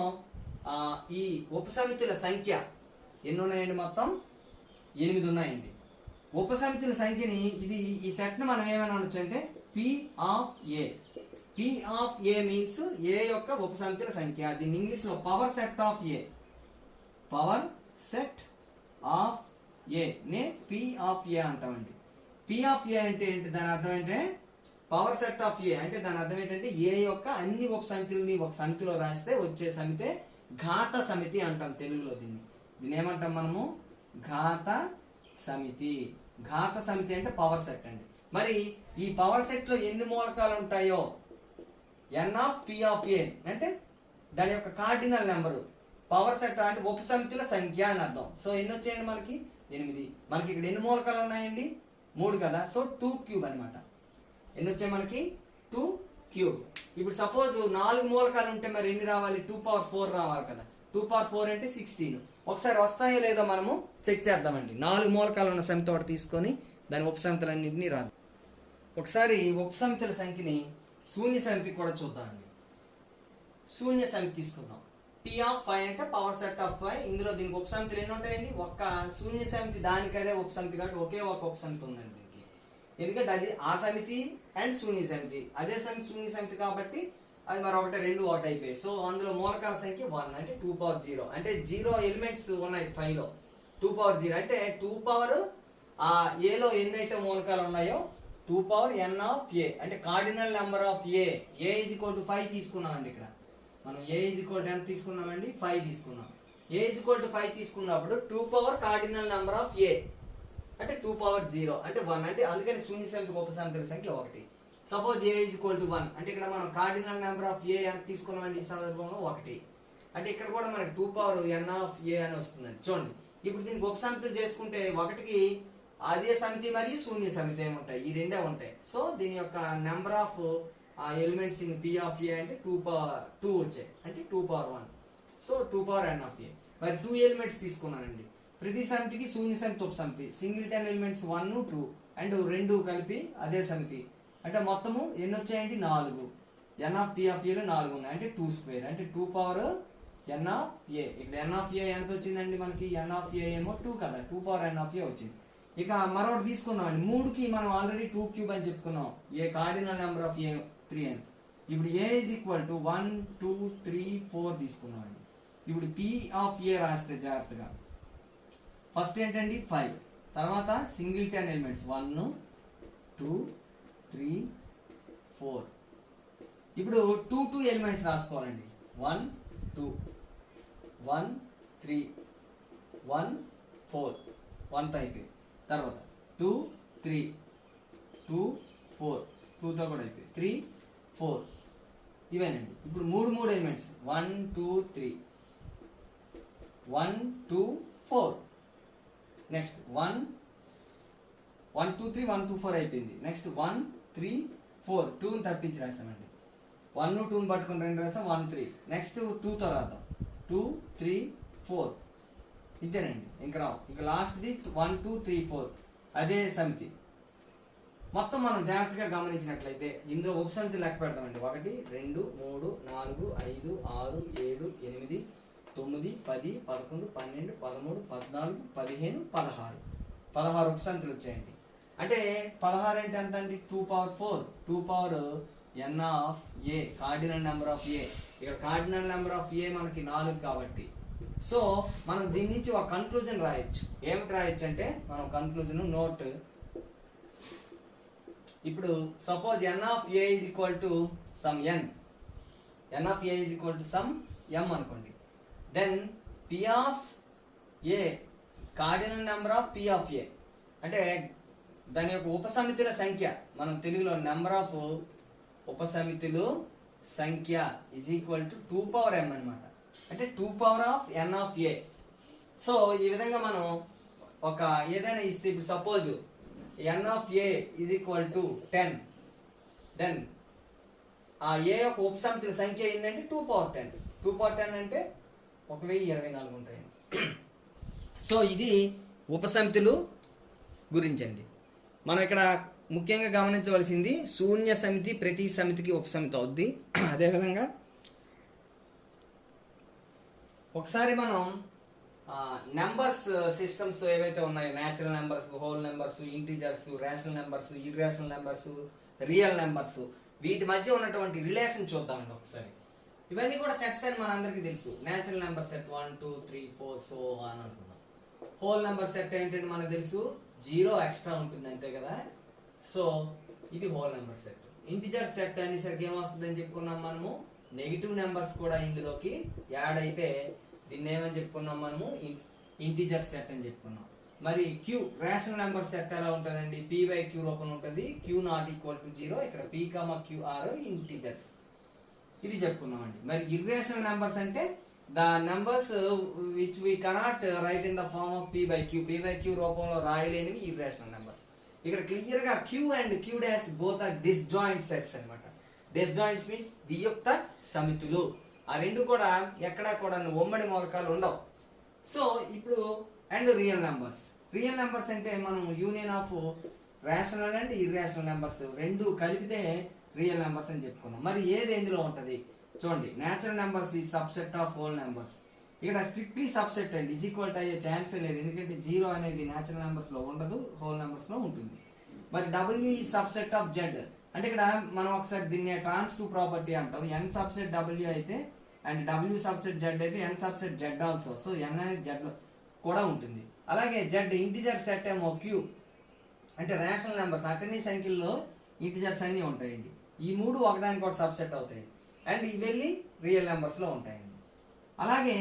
ఈ ఉపసమితుల సంఖ్య ఎన్ని ఉన్నాయండి? మొత్తం 8 ఉన్నాయండి. ఉపసమితుల సంఖ్యని ఈ సెట్ను మనం ఏమైనా అనొచ్చు అంటే P of A. P of A means A యొక్క ఉపసమితుల సంఖ్య. దీన్ని ఇంగ్లీష్లో power set of A. Power set of A నే P ఆఫ్ A అంటామండి. P ఆఫ్ A అంటే ఏంటి? దాని అర్థం ఏంటంటే పవర్ సెట్ ఆఫ్ A అంటే దాని అర్థం ఏంటంటే A యొక్క అన్ని ఉపసమితులని ఒక సమితిలో రాస్తే వచ్చే సమితే ఘాత సమితి అంటాం తెలుగులో. దీన్ని ఏమంటాం మనము? ఘాత సమితి. ఘాత సమితి అంటే పవర్ సెట్ అండి. మరి ఈ పవర్ సెట్ లో ఎన్ని మూలకాలు ఉంటాయో n of P of A అంటే దాని యొక్క కార్డినల్ నెంబరు. పవర్ సెట్ అంటే ఉపసమితుల సంఖ్య అని అర్థం. సో ఎన్ని వచ్చాయండి మనకి? 8. మనకి ఇక్కడ ఎన్ని మూలకాలు ఉన్నాయండి? 3 కదా. సో 2 క్యూబ్ అనమాట. ఎన్ని వచ్చాయి మనకి? 2 క్యూబ్. ఇప్పుడు సపోజ్ 4 మూలకాలు ఉంటే మరి ఎన్ని రావాలి? 2 పవర్ 4 రావాలి కదా. 2 పవర్ 4 అంటే 16. ఒకసారి వస్తాయో లేదో మనము చెక్ చేద్దామండి. 4 మూలకాలు ఉన్న సమితి ఒకటి తీసుకొని దాని ఉపసమితులన్నింటినీ రాద్దాం. ఒకసారి ఉపసమితుల సంఖ్యని శూన్య సమితి కూడా చూద్దామండి. శూన్య సమితి తీసుకుందాం. P ఆఫ్ 5 అంటే పవర్ సెట్ ఆఫ్ 5. ఇందులో దీనికి ఉపసమితులు ఎన్ని ఉంటాయండి? ఒక్క శూన్య సమితి దానికి అదే ఉపసమితి కాబట్టి ఒకే ఒక ఉపసమితి ఉందండి దీనికి. ఎందుకంటే అది ఆ సమితి అండ్ శూన్య సమితి అదే సమితి శూన్య సమితి కాబట్టి అది మరి 1 2 1 అయిపోయాయి. సో అందులో మూలకాల సంఖ్య 1 అంటే 2 పవర్ 0 అంటే 0 ఎలిమెంట్స్ ఉన్నాయి 5 లో. 2 పవర్ 0 అంటే 2 పవర్ ఏలో ఎన్నైతే మూలకాలు ఉన్నాయో 2 పవర్ n ఆఫ్ A అంటే cardinal number of A. A is equal to 5 తీసుకున్నామండి. ఇక్కడ మనం A ఈజ్ ఈక్వల్ టు ఎంత తీసుకున్నామండి? 5 తీసుకున్నాం. A ఈజ్ ఈక్వల్ టు 5 తీసుకున్నప్పుడు 2 power cardinal number of A అంటే 2 పవర్ 0 అంటే 1 అంటే అందుకని శూన్య సమితి ఉపసమితుల సంఖ్య 1. Suppose A is equal to 1 అంటే ఇక్కడ మనం కార్డినల్ నెంబర్ ఆఫ్ A ఎంత తీసుకున్నామండి ఈ సందర్భంలో? 1. అంటే ఇక్కడ కూడా మనకి 2 పవర్ n ఆఫ్ A అని వస్తుందండి. చూడండి ఇప్పుడు దీనికి ఉపసమితులు చేసుకుంటే 1కి అదే సమితి మరియు శూన్య సమితి ఏముంటాయి? ఈ రెండే ఉంటాయి. సో దీని యొక్క number of elements in P of A అంటే 2 పవర్ 2 వచ్చాయి అంటే 2 power 1. So 2 power n of A. మరి 2 ఎలిమెంట్స్ తీసుకున్నానండి. ప్రతి సమితికి శూన్య సమితి ఉపసమితి సింగిల్టన్ ఎలిమెంట్స్ 1 2 అండ్ 2 కలిపి అదే సమితి అంటే మొత్తము ఎన్ని వచ్చాయండి? 4. n of P of A లో 4 ఉన్నాయి అంటే 2 స్క్వేర్ అంటే 2 పవర్ n ఆఫ్ A. ఇక్కడ n ఆఫ్ A ఎంత వచ్చిందండి మనకి? n ఆఫ్ A ఏమో 2 కదా. 2 పవర్ n ఆఫ్ A వచ్చింది. ఇక మరొకటి తీసుకుందామండి. 3కి మనం ఆల్రెడీ 2 క్యూబ్ అని చెప్పుకున్నాం. ఏ కార్డినల్ నెంబర్ ఆఫ్ A 3 అని. ఇప్పుడు A ఈజ్ ఈక్వల్ టు 1 2 3 4 తీసుకున్నామండి. ఇప్పుడు P ఆఫ్ A రాస్తే జాగ్రత్తగా ఫస్ట్ ఏంటండి? 5. తర్వాత సింగిల్టన్ ఎలిమెంట్స్ 1 2 3 4. ఇప్పుడు 2 ఎలిమెంట్స్ రాసుకోవాలండి. 1 2 1 3 1 4 1 అయిపోయి. తర్వాత 2 3 2 4 2తో కూడా అయిపోయి. 3 4 ఇవేనండి. ఇప్పుడు 3 ఎలిమెంట్స్ 1 2 3 1 2 4. నెక్స్ట్ 1 1 2 3 1 2 4 అయిపోయింది. నెక్స్ట్ 1 3 4 2ని తప్పించి రాసామండి. 1 2ని పట్టుకుని 2 రాసాం 1 3. నెక్స్ట్ 2తో రాద్దాం 2 3 4. ఇదేనండి. ఇంక రావు. ఇక లాస్ట్ది 1 2 3 4 అదే సమితి. మొత్తం మనం జాగ్రత్తగా గమనించినట్లయితే ఇందులో ఉపసమితి లెక్క పెడతామండి. 1 2 3 4 5 6 7 8 9 10 11 12 13 14 15 16 16 ఉపసమితులు వచ్చాయండి. అంటే 16 అంటే ఎంత అండి? 2 power 4 2 power n of A cardinal number of A. ఇక్కడ కార్డినల్ నెంబర్ ఆఫ్ A మనకి 4 కాబట్టి సో మనం దీని నుంచి ఒక కన్క్లూజన్ రాయొచ్చు. ఏమిటి రాయొచ్చు అంటే మనం కన్క్లూజన్ నోట్. ఇప్పుడు suppose n of A is equal to some n of A is equal to some m అనుకోండి. Then P of A cardinal number of P of A అంటే దాని యొక్క ఉపసమితుల సంఖ్య మనం తెలుగులో నెంబర్ ఆఫ్ ఉపసమితులు సంఖ్య is equal to 2 power m అనమాట. అంటే 2 power of n of a. So ఈ విధంగా మనం ఒక ఏదైనా ఇస్తే, ఇప్పుడు suppose n of a is equal to 10, then ఆ a యొక్క ఉపసమితుల సంఖ్య ఏంటంటే 2 పవర్ 10. 2 పవర్ 10 అంటే 1024 ఉంటాయి. సో ఇది ఉపసమితులు గురించండి. మనం ఇక్కడ ముఖ్యంగా గమనించవలసింది శూన్య సమితి ప్రతి సమితికి ఉపసమితి అవుద్ది. అదేవిధంగా ఒకసారి మనం నెంబర్స్ సిస్టమ్స్ ఏవైతే ఉన్నాయో, natural numbers, whole numbers, integers, rational numbers, irrational numbers, real numbers, వీటి మధ్య ఉన్నటువంటి రిలేషన్ చూద్దామండి ఒకసారి. ఇవన్నీ కూడా సెట్స్ అని మనందరికీ తెలుసు. న్యాచురల్ నెంబర్ సెట్ 1 2 3 4 సో అని అనుకున్నాం. హోల్ నెంబర్ సెట్ ఏంటంటే మనకు తెలుసు 0 ఎక్స్ట్రా ఉంటుంది అంతే కదా. సో ఇది whole number set. Integer set అనేసరికి ఏమొస్తుందని చెప్పుకున్నాం మనము, నెగిటివ్ నెంబర్స్ కూడా ఇందులోకి యాడ్ అయితే దీన్ని ఏమని చెప్పుకున్నాం మనము, ఇంటిజర్ సెట్ అని చెప్పుకున్నాం. మరి క్యూ రేషనల్ నెంబర్ సెట్ ఎలా ఉంటుందండి, p బై క్యూ రూపంలో ఉంటుంది. Q not equal to 0. ఇక్కడ p, q ఆర్ ఇంటిజర్స్, ఇది చెప్పుకున్నామండి. మరి ఇర్రేషనల్ నెంబర్స్ అంటే the numbers which we cannot write in the form of p by q రూపంలో రాయలేనివి ఇర్రేషనల్ నెంబర్స్. ఇక్కడ క్లియర్ గా q and q dash both are disjoint sets అన్నమాట. డిస్జాయింట్స్ మీన్స్ వియుక్త సమితులు. ఆ రెండు కూడా ఎక్కడా కూడా ఉమ్మడి మూలకాలు ఉండవు. సో ఇప్పుడు and real numbers. Real numbers అంటే మనం union of rational and irrational numbers రెండు కలిపితే రియల్ నెంబర్స్ అని చెప్పుకున్నాం. మరి ఏది ఎందులో ఉంటది చూడండి. న్యాచురల్ నెంబర్స్ ఈ సబ్సెట్ ఆఫ్ హోల్ నెంబర్స్. ఇక్కడ స్ట్రిక్ట్లీ సబ్సెట్ అండి, ఈజ్ ఈక్వల్ టు అయ్యే ఛాన్సే లేదు. ఎందుకంటే 0 అనేది న్యాచురల్ నెంబర్స్ లో ఉండదు, హోల్ నెంబర్స్ లో ఉంటుంది. మరి w ఈ సబ్సెట్ ఆఫ్ z. అంటే ఇక్కడ మనం ఒకసారి దీన్ని ట్రాన్సిటివ్ ప్రాపర్టీ అంటాం. n సబ్సెట్ w అయితే అండ్ w సబ్సెట్ z అయితే n subset z also. So n అనేది z కూడా ఉంటుంది. అలాగే z ఇంటిజర్ సెట్ ఏమో q అంటే రేషనల్ నెంబర్స్, అన్ని సంఖ్యల్లో ఇంటిజర్స్ అన్ని ఉంటాయండి. ఈ మూడు ఒకదానికి కూడా సబ్సెట్ అవుతాయి అండ్ ఇవి వెళ్ళి రియల్ నెంబర్స్ లో ఉంటాయండి. అలాగే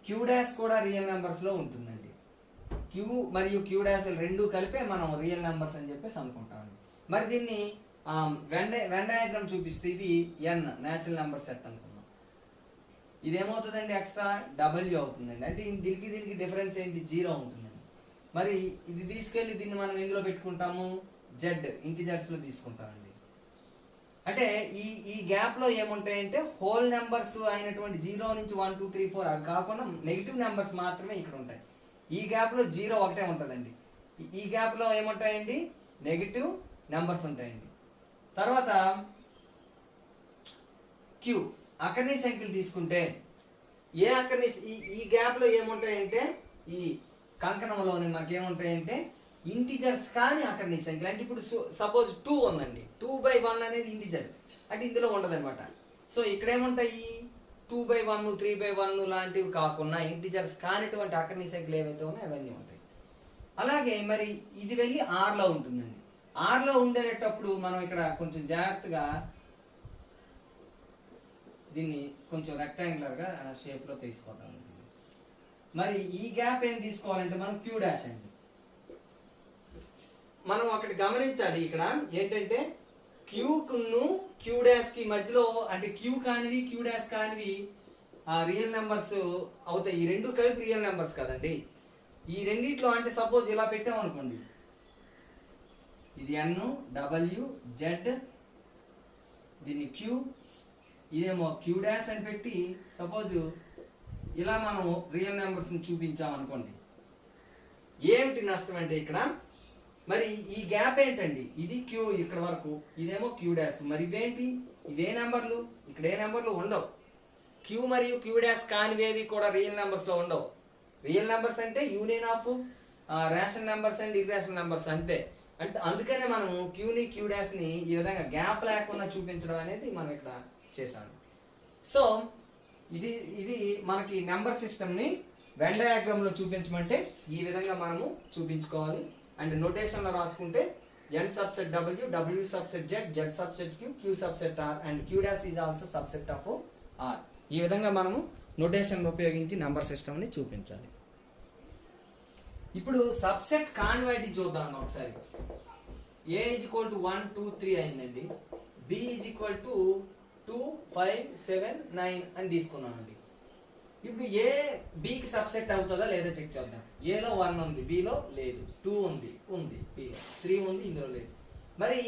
క్యూ డాష్ కూడా రియల్ నెంబర్స్ లో ఉంటుందండి. క్యూ మరియు క్యూ డాష్ రెండు కలిపే మనం రియల్ నెంబర్స్ అని చెప్పేసి అనుకుంటామండి. మరి దీన్ని వెన్ డయాగ్రామ్ చూపిస్తే ఇది n న్యాచురల్ నెంబర్ సెట్ అనుకున్నాం. ఇదేమవుతుందండి, ఎక్స్ట్రా w అవుతుందండి. అంటే దీనికి డిఫరెన్స్ ఏంటి, 0 ఉంటుందండి. మరి ఇది తీసుకెళ్లి దీన్ని మనం ఎందులో పెట్టుకుంటాము, z ఇంటిజర్స్ లో తీసుకుంటామండి. అంటే ఈ గ్యాప్ లో ఏముంటాయంటే హోల్ నెంబర్స్ అయినటువంటి 0 నుంచి 1 2 3 4 అవి కాకుండా నెగిటివ్ నెంబర్స్ మాత్రమే ఇక్కడ ఉంటాయి. ఈ గ్యాప్ లో 0 ఒకటే ఉంటుందండి. ఈ గ్యాప్ లో ఏముంటాయండి, నెగిటివ్ నెంబర్స్ ఉంటాయండి. తర్వాత క్యూ అకర్ణీ సంఖ్యలు తీసుకుంటే ఏ అకర్ణీ ఈ గ్యాప్ లో ఏముంటాయంటే ఈ కంకణంలోని మనకి ఏముంటాయంటే ఇంటిజర్స్ కానీ అకర్ణీ సంఖ్యలు. అంటే ఇప్పుడు సపోజ్ 2 ఉందండి, 2/1 అనేది ఇంటిజర్ అంటే ఇందులో ఉండదు అనమాట. సో ఇక్కడ ఏముంటాయి 2/1 3/1 లాంటివి కాకుండా ఇంటిజర్స్ కానిటువంటి అకర్ణీ సంఖ్యలు ఏవైతే ఉన్నాయో అవన్నీ ఉంటాయి. అలాగే మరి ఇది వెళ్ళి R లో ఉంటుందండి. R లో ఉండేటప్పుడు మనం ఇక్కడ కొంచెం జాగ్రత్తగా దీన్ని కొంచెం రెక్టాంగులర్ గా షేప్ లో తీసుకోవడం. మరి ఈ గ్యాప్ ఏం తీసుకోవాలంటే మనం క్యూ డాష్ అండి. మనం అక్కడ గమనించాలి, ఇక్కడ ఏంటంటే క్యూకును క్యూ డాష్ కి మధ్యలో అంటే క్యూ కానివి క్యూ డాష్ కానివి రియల్ నెంబర్స్ అవుతాయి. ఈ రెండు కలిపి రియల్ నెంబర్స్ కదండి. ఈ రెండిట్లో అంటే సపోజ్ ఇలా పెట్టాం అనుకోండి, ఇది n w z దీన్ని q ఇదేమో క్యూ డాష్ అని పెట్టి సపోజ్ ఇలా మనం రియల్ నెంబర్స్ ని చూపించాం అనుకోండి, ఏమిటి నష్టం అంటే ఇక్కడ మరి ఈ గ్యాప్ ఏంటండి, ఇది క్యూ ఇక్కడ వరకు, ఇదేమో క్యూ డాష్. మరి ఇవేంటి, ఇవే నెంబర్లు, ఇక్కడ ఏ నెంబర్లు ఉండవు. క్యూ మరియు క్యూ డాష్ కానివేవి కూడా రియల్ నెంబర్స్ లో ఉండవు. రియల్ నెంబర్స్ అంటే union of rational numbers and irrational numbers అంతే. అంటే అందుకనే మనం క్యూని క్యూ డాష్ ని ఈ విధంగా గ్యాప్ లేకుండా చూపించడం అనేది మనం ఇక్కడ చేశాను. సో ఇది మనకి నెంబర్ సిస్టమ్ ని వెన్ డయాగ్రామ్ లో చూపించమంటే ఈ విధంగా మనము చూపించుకోవాలి. అండ్ నోటేషన్ లో రాసుకుంటే n subset w, w subset z, z subset q, q subset r and q dash is also subset of r. ఈ విధంగా మనము నోటేషన్ ఉపయోగించి నెంబర్ సిస్టమ్ ని చూపించాలి. ఇప్పుడు సబ్సెట్ కాన్వర్ట్ చూద్దాం ఒకసారి. a ఈజ్ ఈక్వల్ టు 1 2 3 అయిందండి, b ఈజ్ ఈక్వల్ టు 2 5 7 9 అని తీసుకున్నామండి. ఇప్పుడు ఏ బికి సబ్సెట్ అవుతుందా లేదా చెక్ చేద్దాం. ఏలో 1 ఉంది, బిలో లేదు. 2 ఉంది బిలో, 3 ఉంది, ఇందులో లేదు. మరి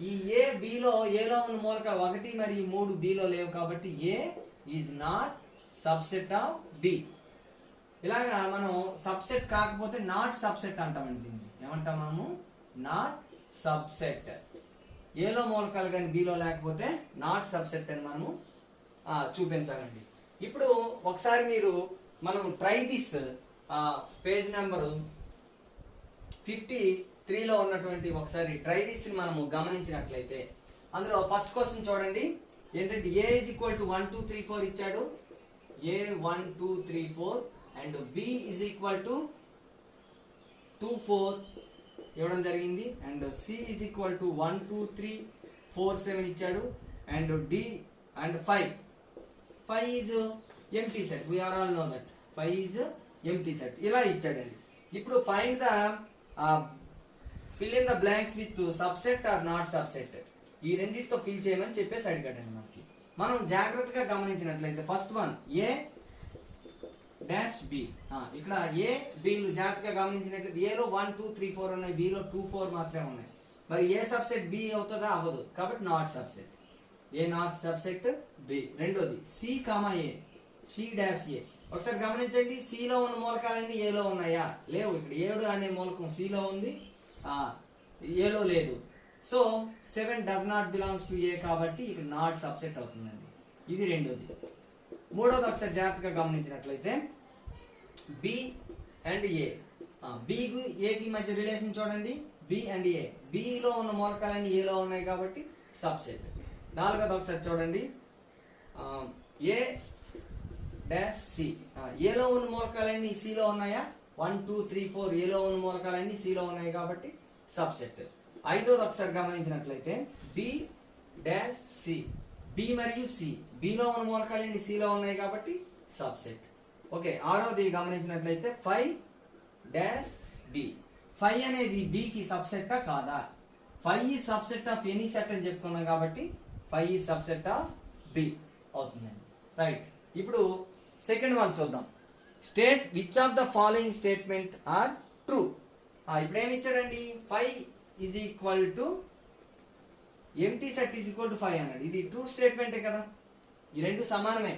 ఈ ఏ బిలో ఏలో ఉన్న మూలకాలు 1 మరియు 3 బిలో లేవు కాబట్టి A is not subset of B. ఇలాగా మనం సబ్సెట్ కాకపోతే నాట్ సబ్సెట్ అంటామండి. దీన్ని ఏమంటాం మనము? Not subset. ఏలో మూలకాలు కానీ బిలో లేకపోతే నాట్ సబ్సెట్ అని మనము చూపించాలండి. ఇప్పుడు ఒకసారి మీరు మనం ట్రై దిస్ పేజ్ నెంబర్ 53లో ఉన్నటువంటి ఒకసారి ట్రై దిస్ ని మనము గమనించినట్లయితే అందులో ఫస్ట్ క్వశ్చన్ చూడండి. ఏంటంటే ఏ ఈజ్ ఈక్వల్ టు 1 2 3 4 ఇచ్చాడు. A 1 2 3 4 and B is equal to 2 4 ఇవ్వడం జరిగింది. And C is equal to 1 2 3 4 7 ఇచ్చాడు. And D and 5 is empty set. we are all know that 5 is empty set ఇలా ఇచ్చాడండి. ఇప్పుడు find the fill in the blanks with subset or not subset. ఈ రెండింటితో ఫిల్ చేయమని చెప్పేసి అడిగాడండి మనకి. మనం జాగ్రత్తగా గమనించినట్లయితే ఫస్ట్ వన్ ఏ డాష్ బి. ఇక్కడ ఏ బిలు జాగ్రత్తగా గమనించినట్లయితే ఏలో 1 2 3 4 ఉన్నాయి, బిలో 2 4 మాత్రమే ఉన్నాయి. మరి ఏ సబ్సెట్ బి అవుతుందా? అవ్వదు, కాబట్టి not subset. A not subset B. రెండోది C comma A, C dash A. ఒకసారి గమనించండి, సిలో ఉన్న మూలకాలన్నీ ఏలో ఉన్నాయా? లేవు. ఇక్కడ 7 అనే మూలకం సిలో ఉంది, ఏలో లేదు. So 7 does not belongs to A కాబట్టి ఇక్కడ నాట్ సబ్సెట్ అవుతుందండి. ఇది రెండోది. మూడోది ఒకసారి జాగ్రత్తగా గమనించినట్లయితే బి అండ్ ఏ. బికి ఏకి మధ్య రిలేషన్ చూడండి. బి అండ్ ఏ, బిలో ఉన్న మూలకాలన్నీ ఏలో ఉన్నాయి కాబట్టి సబ్సెట్. నాలుగోది ఒకసారి చూడండి, ఏ డాష్ సి. ఏలో ఉన్న మూలకాలన్నీ సిలో ఉన్నాయా? 1 2 3 4 ఏలో ఉన్న మూలకాలన్నీ సిలో ఉన్నాయి కాబట్టి సబ్సెట్. ఐదోది ఒకసారి గమనించినట్లయితే బి డాష్ సి. బి మరియు సి, బిలో ఉన్న మూలకాలన్నీ సిలో ఉన్నాయి కాబట్టి సబ్సెట్. ఓకే. ఆరోది గమనించినట్లయితే 5 డాష్ బి. 5 అనేది బికి సబ్సెట్టా కాదా? 5 is subset of any set అని చెప్పుకున్నాం కాబట్టి 5 ఈజ్ సబ్సెట్ ఆఫ్ బి అవుతుందండి. రైట్. ఇప్పుడు సెకండ్ వన్ చూద్దాం. State which of the following statement are true. ఇప్పుడు ఏమి ఇచ్చాడండి? 5 is equal to empty set is equal to 5 అన్నాడు. ఇది ట్రూ స్టేట్మెంటే కదా. ఈ రెండు సమానమే.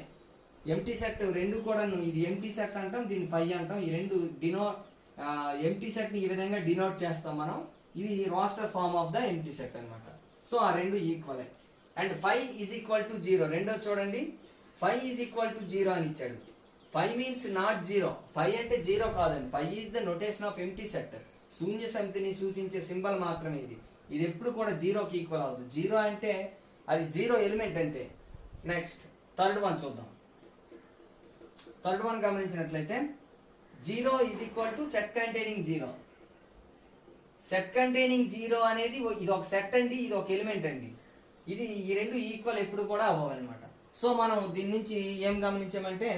ఎంటీ సెట్ రెండు కూడా, ఇది ఎంటీ సెట్ అంటాం, దీన్ని 5 అంటాం. ఈ రెండు ఎంటీ సెట్ ని ఈ విధంగా డినోట్ చేస్తాం మనం. ఇది roster form of the empty set అన్నమాట. సో ఆ రెండు equal. And 5 is equal to 0. రెండో చూడండి, 5 ఈజ్ ఈక్వల్ టు 0 అని ఇచ్చాడు. 5 మీన్స్ నాట్ 0. 5 అంటే 0 కాదండి. 5 is the notation of empty set. శూన్య సమితిని సూచించే సింబల్ మాత్రమే ఇది. ఇది ఎప్పుడు కూడా 0కి ఈక్వల్ అవుతుంది. 0 అంటే అది 0 ఎలిమెంట్ అంతే. నెక్స్ట్ థర్డ్ వన్ చూద్దాం. థర్డ్ వన్ గమనించినట్లయితే 0 is equal to set containing 0. Set containing 0 అనేది ఇది ఒక సెట్ అండి, ఇది ఒక ఎలిమెంట్ అండి. ఇది ఈ రెండు ఈక్వల్ ఎప్పుడు కూడా అవ్వాలన్నమాట. సో మనం దీని నుంచి ఏం గమనించామంటే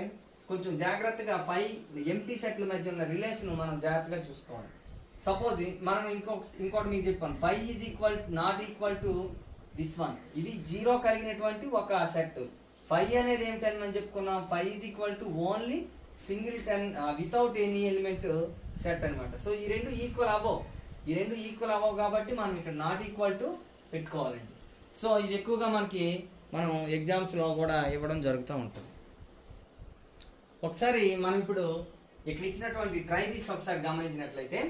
కొంచెం జాగ్రత్తగా 5 ఎంటీ సెట్ల మధ్య ఉన్న రిలేషన్ మనం జాగ్రత్తగా చూసుకోవాలి. సపోజ్ మనం ఇంకోటి మీకు చెప్పాను, 5 is equal not equal to this one. ఇది 0 కలిగినటువంటి ఒక సెట్. 5 అనేది ఏమిటని మనం చెప్పుకున్నాం, 5 is equal to only single ten without any element set అనమాట. సో ఈ రెండు ఈక్వల్ అవ్వవు కాబట్టి మనం ఇక్కడ నాట్ ఈక్వల్ టు పెట్టుకోవాలండి. సో ఇది ఎక్కువగా మనం ఎగ్జామ్స్లో కూడా ఇవ్వడం జరుగుతూ ఉంటుంది. ఒకసారి మనం ఇప్పుడు ఇక్కడ ఇచ్చినటువంటి ట్రై దిస్ ఒకసారి గమనించినట్లయితే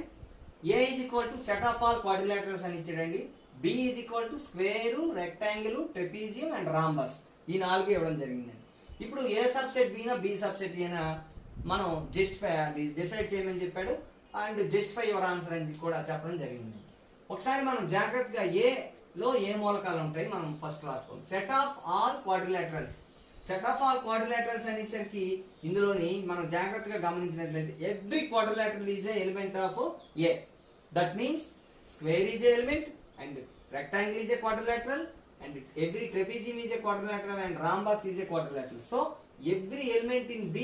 A is equal to set of all quadrilaterals అని ఇచ్చాడండి. B is equal to square, rectangle, trapezium and rhombus. ఈ 4 ఇవ్వడం జరిగిందండి. ఇప్పుడు ఏ సబ్సెట్ బినా బి సబ్సెట్ అయినా మనం జస్టిఫై అది డిసైడ్ చేయమని చెప్పాడు. అండ్ జస్టిఫై యువర్ ఆన్సర్ అని కూడా చెప్పడం జరిగింది. ఒకసారి మనం జాగ్రత్తగా ఏలో ఏ మూలకాలు ఉంటాయి మనం ఫస్ట్ రాసుకోవాలి. Set of all quadrilaterals. Set of all quadrilaterals అనేసరికి ఇందులోని మనం జాగ్రత్తగా గమనించినట్లయితే every quadrilateral is a element of A. That means square is a element and rectangle is a quadrilateral and every trapezium is a quadrilateral and rhombus is a quadrilateral. So every element in B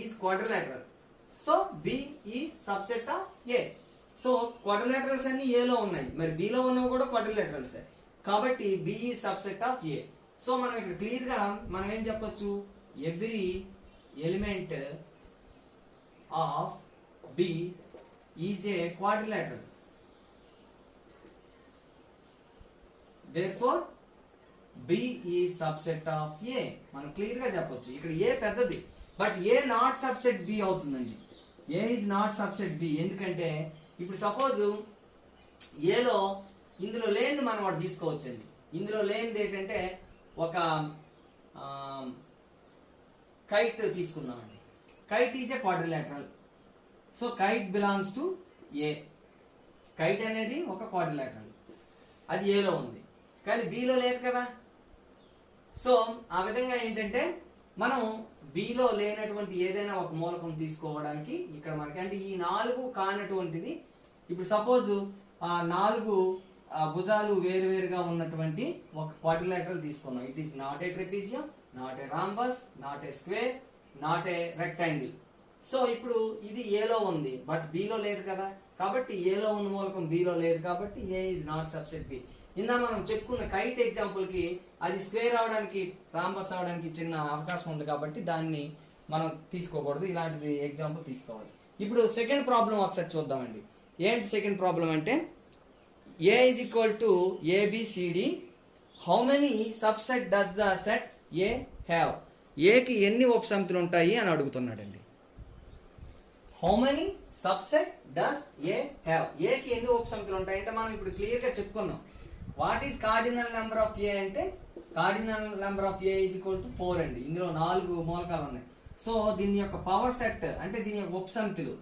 is quadrilateral. So B is subset of A. So quadrilaterals అన్ని A లో ఉన్నాయి, మరి B లో ఉన్నవి కూడా quadrilaterals కాబట్టి B is subset of A. So మనం ఇక్కడ క్లియర్ గా మనం ఏం చెప్పొచ్చు, every element of B is a quadrilateral. Therefore B is subset of A. మనం క్లియర్ గా చెప్పొచ్చు ఇక్కడ A పెద్దది but A not subset B అవుతుందండి. A is not subset B ఎందుకంటే ఇప్పుడు సపోజ్ A లో ఇందులో లేనిది మనం వాడు తీసుకోవచ్చండి. ఇందులో లేనిది ఏంటంటే ఒక కైట్ తీసుకుందామండి. Kite is a quadrilateral. So kite belongs to A. Kite అనేది ఒక క్వాడ్రిలాటరల్, అది ఏలో ఉంది కానీ బిలో లేదు కదా. సో ఆ విధంగా ఏంటంటే మనం బిలో లేనటువంటి ఏదైనా ఒక మూలకం తీసుకోవడానికి ఇక్కడ మనకి అంటే ఈ 4 కానటువంటిది ఇప్పుడు సపోజ్ 4 భుజాలు వేరువేరుగా ఉన్నటువంటి ఒక క్వాడ్రిలాటరల్ తీసుకున్నాం. It is not a trapezium, not a rhombus, not a square, not a rectangle. So ఇప్పుడు ఇది ఏలో ఉంది బట్ బిలో లేదు కదా, కాబట్టి ఏలో ఉన్న మూలకం బిలో లేదు కాబట్టి A is not subset B. ఇందా మనం చెప్పుకున్న కైట్ ఎగ్జాంపుల్ కి అది స్క్వేర్ అవడానికి రాంబస్ అవడానికి చిన్న అవకాశం ఉంది కాబట్టి దాన్ని మనం తీసుకోకూడదు, ఇలాంటిది ఎగ్జాంపుల్ తీసుకోవాలి. ఇప్పుడు సెకండ్ ప్రాబ్లం ఒకసారి చూద్దామండి. ఏంటి సెకండ్ ప్రాబ్లం అంటే A is equal to ABCD. How many subset does the set A have? A కి ఎన్ని ఉపసమితులు ఉంటాయి అని అడుగుతున్నాడండి. How many subset does A have? A కి ఎన్ని ఉపసమితులు ఉంటాయి అంటే మనం ఇప్పుడు క్లియర్ గా చెప్పుకున్నాం. What is cardinal number of A అంటే cardinal number of A is equal to 4 అండి. ఇందులో 4 మూలకాలు ఉన్నాయి. సో దీని యొక్క పవర్ సెట్ అంటే దీని యొక్క ఉపసమితులు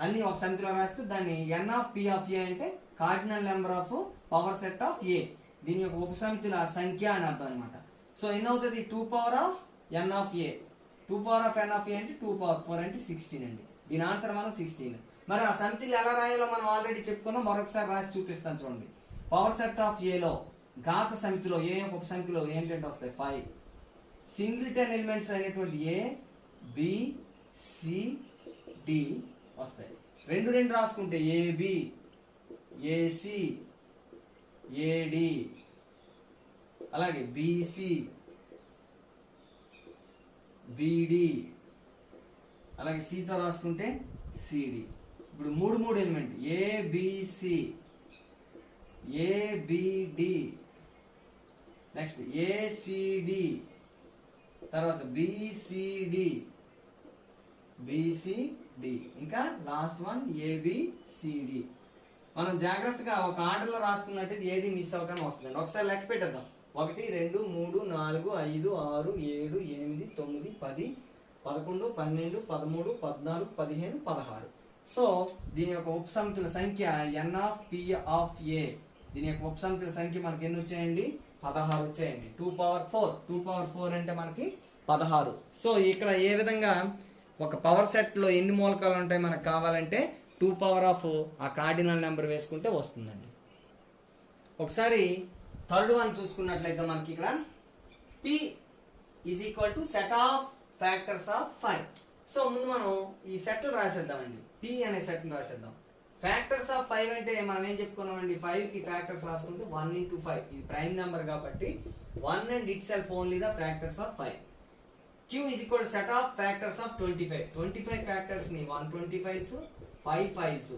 అన్ని ఒక సమితిలో రాస్తే దాన్ని N of P of A అంటే cardinal number of power set of A. దీని యొక్క ఉపసమితుల సంఖ్య అని అర్థం అనమాట. సో ఎన్ని అవుతుంది 2 power of N of A. 2 power of N of A అంటే 2 పవర్ 4 అంటే 16 అండి. దీని ఆన్సర్ మనం 16. మరి ఆ సమితిలు ఎలా రాయాలో మనం ఆల్రెడీ చెప్పుకున్నాం, మరొకసారి రాసి చూపిస్తాను చూడండి. పవర్ సెట్ ఆఫ్ A లో ఘాత సమితిలో A యొక్క ఉపసమితిలో ఏంటంటే వస్తాయి 5 సింగిల్టన్ ఎలిమెంట్స్ అయినటువంటి A B C D వస్తాయి. 2 రాసుకుంటే AB AC AD అలాగే BC BD అలాగే C తో రాసుకుంటే CD. ఇప్పుడు 3 element ABC ABD next ACD తర్వాత BCD BCD ఇంకా లాస్ట్ వన్ ABCD. మనం జాగ్రత్తగా ఒక ఆర్డర్లో రాసుకున్నట్టు ఏది మిస్ అవ్వకుండా వస్తుంది. ఒకసారి లెక్క పెట్టేద్దాం. 1 2 3 4 5 6 7 8 9 10 11 12 13 14 15 16. సో దీని యొక్క ఉపసమితుల సంఖ్య N of P of A. దీని యొక్క ఉపసమితుల సంఖ్య మనకి ఎన్ని వచ్చాయండి 16 వచ్చాయండి. 2 పవర్ 4 అంటే మనకి 16. సో ఇక్కడ ఏ విధంగా ఒక పవర్ సెట్ లో ఎన్ని మూలకాలు ఉంటాయి మనకు కావాలంటే 2 పవర్ ఆఫ్ ఆ కార్డినల్ నెంబర్ వేసుకుంటే వస్తుందండి. ఒకసారి థర్డ్ వన్ చూసుకున్నట్లయితే మనకి ఇక్కడ P is equal to set of factors of 5. So ముందు మనం ఈ సెట్లు రాసేద్దామండి. P అనే సెట్ రాసేద్దాం. ఫ్యాక్టర్స్ ఆఫ్ 5 అంటే మనం ఏం చెప్పుకున్నామండి 5 కి ఫ్యాక్టర్స్ రాసుకుంటే 1 into 5 ఇది ప్రైమ్ నెంబర్ కాబట్టి 1 and itself only the factors of 5. Q is equal to set of factors of 25 factors ni 125s 5 5s.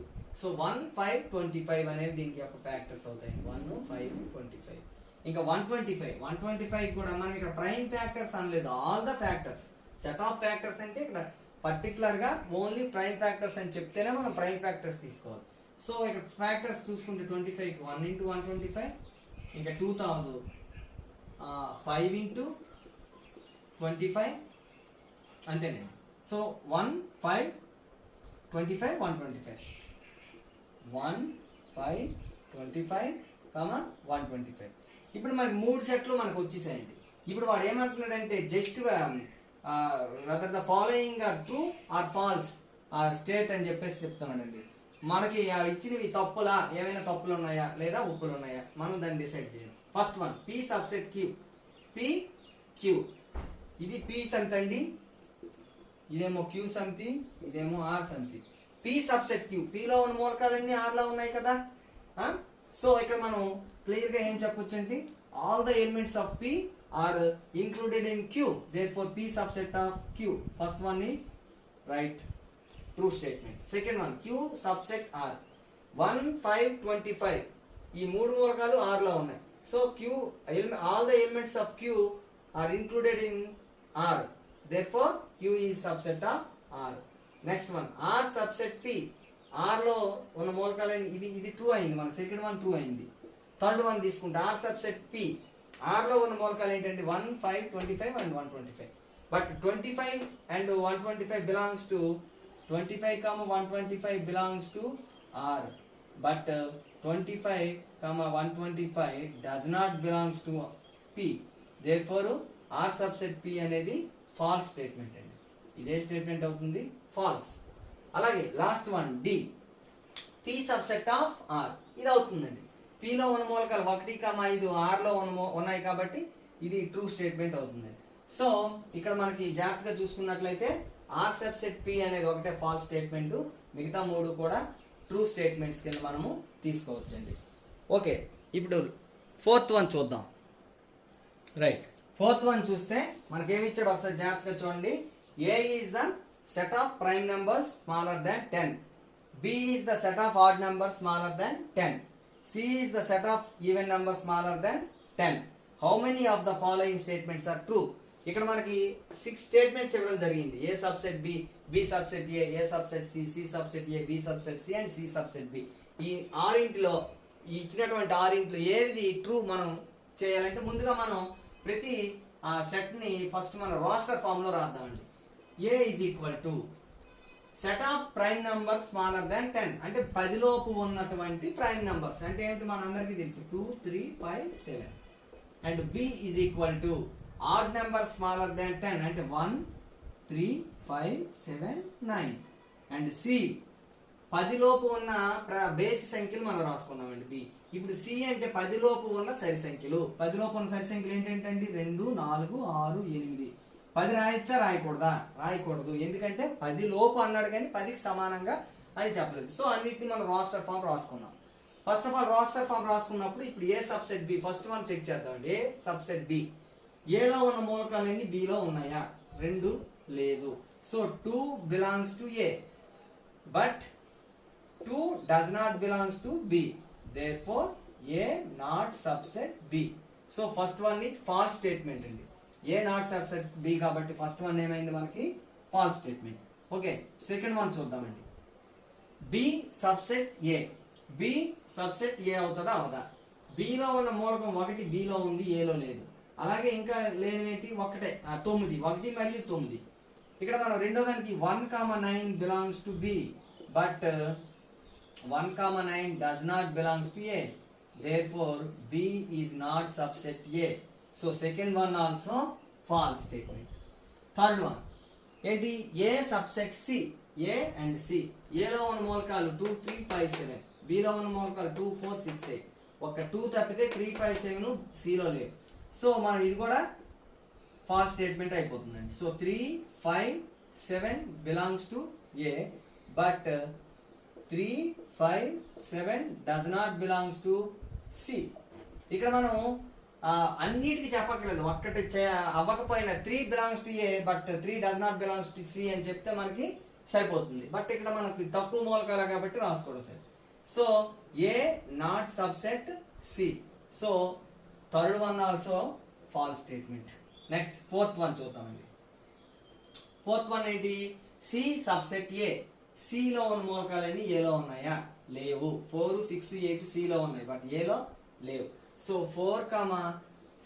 So 1 5 25 అనేది దీనికి యొక్క ఫ్యాక్టర్స్ అవుతాయి. 1 5 25 ఇంకా 125 కూడా మనం ఇక్కడ ప్రైమ్ ఫ్యాక్టర్స్ అనలేదు, all the factors. Set of factors అంటే ఇక్కడ పర్టికులర్ గా ఓన్లీ ప్రైమ్ ఫ్యాక్టర్స్ అని చెప్తేనే మనం ప్రైమ్ ఫ్యాక్టర్స్ తీసుకోవాలి. సో ఇక్కడ ఫ్యాక్టర్స్ చూసుకుంటే 25 కి 1 into 125 ఇంకా 2000 5 into 25 అంతేనండి. సో 1 5 25 125 1 5 25 125. ఇప్పుడు మనకి 3 సెట్లు మనకు వచ్చేసాయండి. ఇప్పుడు వాడు ఏమంటున్నాడంటే just whether the following are true or false state అని చెప్పేసి చెప్తున్నాడండి. మనకి ఇచ్చినవి తప్పులా, ఏమైనా తప్పులు ఉన్నాయా లేదా ఒప్పులు ఉన్నాయా మనం దాన్ని డిసైడ్ చేయాలి. First one P subset Q. P Q ఇది P సమితి అండి, ఇదేమో Q సమితి, ఇదేమో R సమితి. P subset Q. P లో ఉన్న మూలకాలన్నీ R లో ఉన్నాయి కదా. సో ఇక్కడ మనం క్లియర్ గా ఏం చెప్పొచ్చు అంటే all the elements of P are included in Q. Therefore, P subset of Q. First one is right, true statement. Second one, Q subset R. 1, 5, 25. ఈ మూడు మూలకాలు R లో ఉన్నాయి. So Q, all the elements of Q are included in R. Therefore, Q is subset of R. Next one, R subset P. R లో ఉన్న మూలకాలు ఇది ట్రూ అయింది, మన సెకండ్ వన్ ట్రూ అయింది. థర్డ్ వన్ తీసుకుంటే R subset P. R లో ఉన్న మూలకాలు ఏంటంటే 1, 5, 25 and 125. But 25 and 125 belongs to 25, 125 belongs to R. But 25, 125 does not belongs to P. Therefore, R subset P అనేది false statement అండి. ఇదే స్టేట్మెంట్ అవుతుంది false. అలాగే last one D. P subset of R. ఇది అవుతుందండి. P లో ఉన్న మూలకాలు 1, 5 R లో ఉన్నాయి కాబట్టి ఇది ట్రూ స్టేట్మెంట్ అవుతుంది. సో ఇక్కడ మనకి జాగ్రత్తగా చూసుకున్నట్లయితే R subset P అనేది ఒకటే ఫాల్స్ స్టేట్మెంట్, మిగతా మూడు కూడా ట్రూ స్టేట్మెంట్స్ కింద మనము తీసుకోవచ్చండి. ఓకే, ఇప్పుడు ఫోర్త్ వన్ చూద్దాం. రైట్, ఫోర్త్ వన్ చూస్తే మనకేమి ఇచ్చాడు ఒకసారి జాగ్రత్తగా చూడండి. A is the set of prime numbers smaller than 10. B is the set of odd numbers smaller than 10. C is the set of even numbers smaller than 10. How many of the following statements are true? ఇక్కడ మనకి 6 స్టేట్మెంట్స్ ఇవ్వడం జరిగింది. A subset B, B subset A, A subset C, C subset A, B subset C and C subset B. ఈ ఆరింటిలో ఇచ్చినటువంటి ఆరింటిలో ఏది ట్రూ మనం చేయాలంటే ముందుగా మనం ప్రతి సెట్ ని ఫస్ట్ మనం రాస్టర్ ఫామ్ లో రాద్దామండి. A is equal to set of prime numbers smaller than 10. అంటే 10 లోపు ఉన్నటువంటి ప్రైమ్ నంబర్స్ అంటే ఏంటి మన అందరికీ తెలుసు, 2, 3, 5, 7. And B is equal to odd numbers smaller than 10 అంటే 1, 3, 5, 7, 9. అండ్ C 10 లోపు ఉన్న బేసి సంఖ్యలు మనం రాసుకున్నామండి. B. ఇప్పుడు C అంటే 10 లోపు ఉన్న సరి సంఖ్యలు. 10 లోపు ఉన్న సరి సంఖ్యలు ఏంటంటే 2, 4, 6, 8. 10 రాయొచ్చా రాయకూడదా? రాయకూడదు, ఎందుకంటే 10 లోపు అన్నాడు కానీ 10కి సమానంగా అని చెప్పలేదు. సో అన్నిటిని మనం రాస్టర్ ఫామ్ రాసుకున్నాం. First of all roster form రాసుకున్నప్పుడు ఇప్పుడు ఏ సబ్సెట్ బి ఫస్ట్ మనం చెక్ చేద్దామండి. ఏ సబ్సెట్ బి, ఏలో ఉన్న మూలకాలన్నీ బిలో ఉన్నాయా? 2 లేదు. So 2 belongs to A, but 2 does not belongs to B. Therefore A not subset B. So first one is false statement అండి. ఏ నాట్ సబ్సెట్ బి కాబట్టి ఫస్ట్ వన్ ఏమైంది మనకి false statement. Okay, second one చూద్దామండి. B subset A. B subset A అవుతుందా అవదా? బిలో ఉన్న మూలకం 1 బిలో ఉంది, ఏలో లేదు. అలాగే ఇంకా లేనివేంటి ఒకటే 9, 1 మరియు 9. ఇక్కడ మనం రెండో దానికి 1, 9 belongs to B, but 1, 9 does not belongs to A. Therefore, B is not subset A. So second one also false statement. Third one, ఏంటి? A subset C. A and C. A లో ఉన్న మూలకాలు 2, 3, 5, 7. B లో ఉన్న మూలకాలు 2, 4, 6, 8. ఒక 2 తప్పితే 3, 5, 7 C లో లేవు. సో మనం ఇది కూడా ఫాల్స్ స్టేట్మెంట్ అయిపోతుందండి. So 3, 5, 7 belongs to A, but 3, 5, 7 does not belongs to C. ఇక్కడ మనం అన్నిటికీ చెప్పక్కర్లేదు, ఒక్కటి అవ్వకపోయినా 3 belongs to A but 3 does not belongs to C అని చెప్తే మనకి సరిపోతుంది. బట్ ఇక్కడ మనకి తక్కువ మూలకాలు కాబట్టి రాసుకోవడం సరే. So A not subset C. So third one also false statement. Next fourth one చూద్దామండి. ఫోర్త్ వన్ ఏంటి? C subset A. సిలో ఉన్న మూలకాలన్నీ ఏలో ఉన్నాయా? లేవు. 4, 6, 8 సిలో ఉన్నాయి, బట్ ఏలో లేవు. So 4,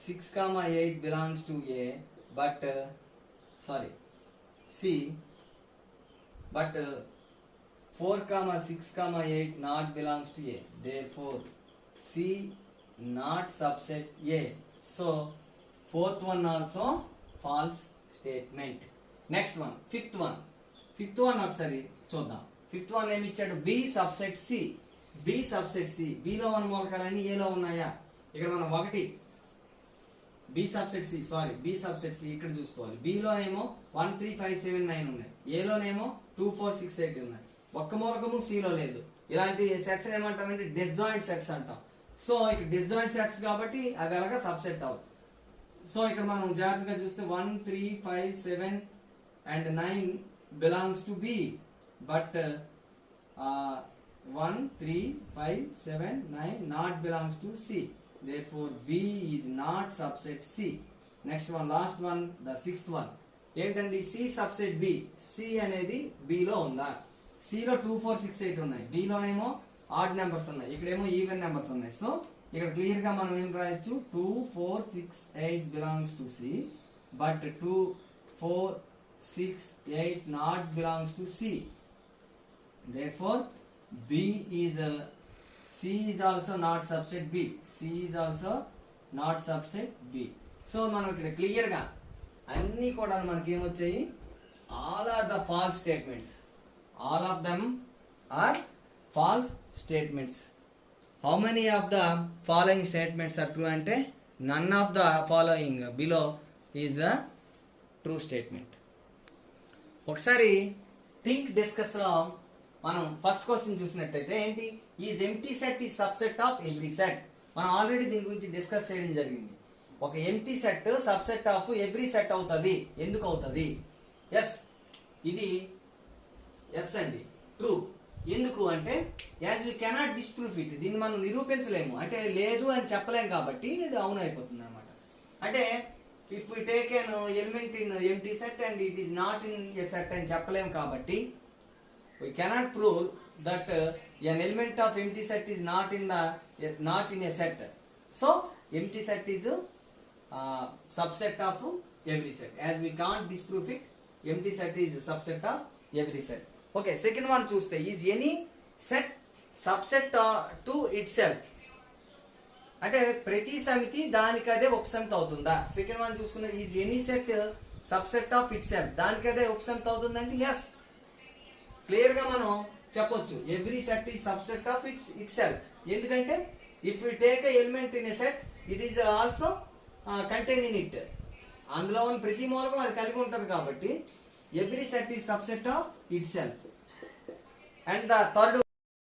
6, 8 belongs to A, but C, but 4, 6, 8 not belongs to A. Therefore, C not subset A. So fourth one also false statement. Next one, fifth one. Fifth one ఒకసారి చూద్దాం. ఫిఫ్త్ వన్ ఏమి ఇచ్చాడు? B subset C. B subset C. B లో ఉన్న మూలకాలన్నీ A లో ఉన్నాయా? ఇక్కడ మనం 1 B subset C, B subset C ఇక్కడ చూసుకోవాలి. B లో ఏమో 1, 3, 5, 7, 9 ఉన్నాయి. A లోనేమో 2, 4, 6, 8 ఉన్నాయి. ఒక్క మూలకము C లో లేదు. ఇలాంటి సెట్స్ ఏమంటామంటే డిస్జాయింట్ సెట్స్ అంటాం. సో ఇక్కడ డిస్జాయింట్ సెట్స్ కాబట్టి అవి ఎలాగా సబ్సెట్ అవ్వదు. సో ఇక్కడ మనం జాగ్రత్తగా చూస్తే 1 3 5 7 and 9 belongs to B, but 1 3 5 7 9 not belongs to C, therefore B is not subset C. Next one, last one, the sixth one ఏంటండి, C subset B. C అనేది B లో ఉందా? C లో 2 4 6 8 ఉన్నాయి, B లోనేమో ఆడ్ నెంబర్స్ ఉన్నాయి, ఇక్కడేమో ఈవెన్ నెంబర్స్ ఉన్నాయి. సో ఇక్కడ క్లియర్ గా మనం ఏం రాయొచ్చు, 2 4 6 8 belongs to C, but 2 4 6 8 not belongs to C, therefore B is C is also not subset B. C is also not subset B. So మనం ఇక్కడ క్లియర్ గా అన్ని కూడా మనకి ఏమొచ్చాయి, all are the false statements, all of them are false statements. How many of the following statements are true అంటే none of the following below is the true statement. ఒకసారి థింక్ డిస్కస్ లో మనం ఫస్ట్ క్వశ్చన్ చూసినట్టయితే ఏంటి, ఈజ్ ఎంప్టీ సెట్ ఈ సబ్సెట్ ఆఫ్ ఎవ్రీ సెట్. మనం ఆల్రెడీ దీని గురించి డిస్కస్ చేయడం జరిగింది. ఒక empty set subset of every set అవుతుంది. ఎందుకు అవుతుంది? ఎస్, ఇది ఎస్ అండి, ట్రూ. ఎందుకు అంటే as we cannot disprove it, దీన్ని మనం నిరూపించలేము, అంటే లేదు అని చెప్పలేము కాబట్టి ఇది అవును అయిపోతుంది అనమాట. అంటే if we take an element in empty set and it is not in a set అని చెప్పలేము కాబట్టి we cannot prove that an element of empty set is not in a set. So empty set is subset of every set. As we can't disprove it, empty set is a subset of every set. Okay, second one చూస్తే, is any set subset to itself? అంటే ప్రతి సమితి దానికదే ఉపసమితి అవుతుందా? సెకండ్ వన్ చూసుకున్న, is any set subset of itself, దానికదే ఉపసమితి అవుతుందంటే ఎస్, క్లియర్ గా మనం చెప్పొచ్చు every set is subset of itself. ఎందుకంటే if you take a element in a set, it is also contain in it, అందులో ఉన్న ప్రతి మూలకం అది కలిగి ఉంటుంది కాబట్టి every set is subset of itself. And the third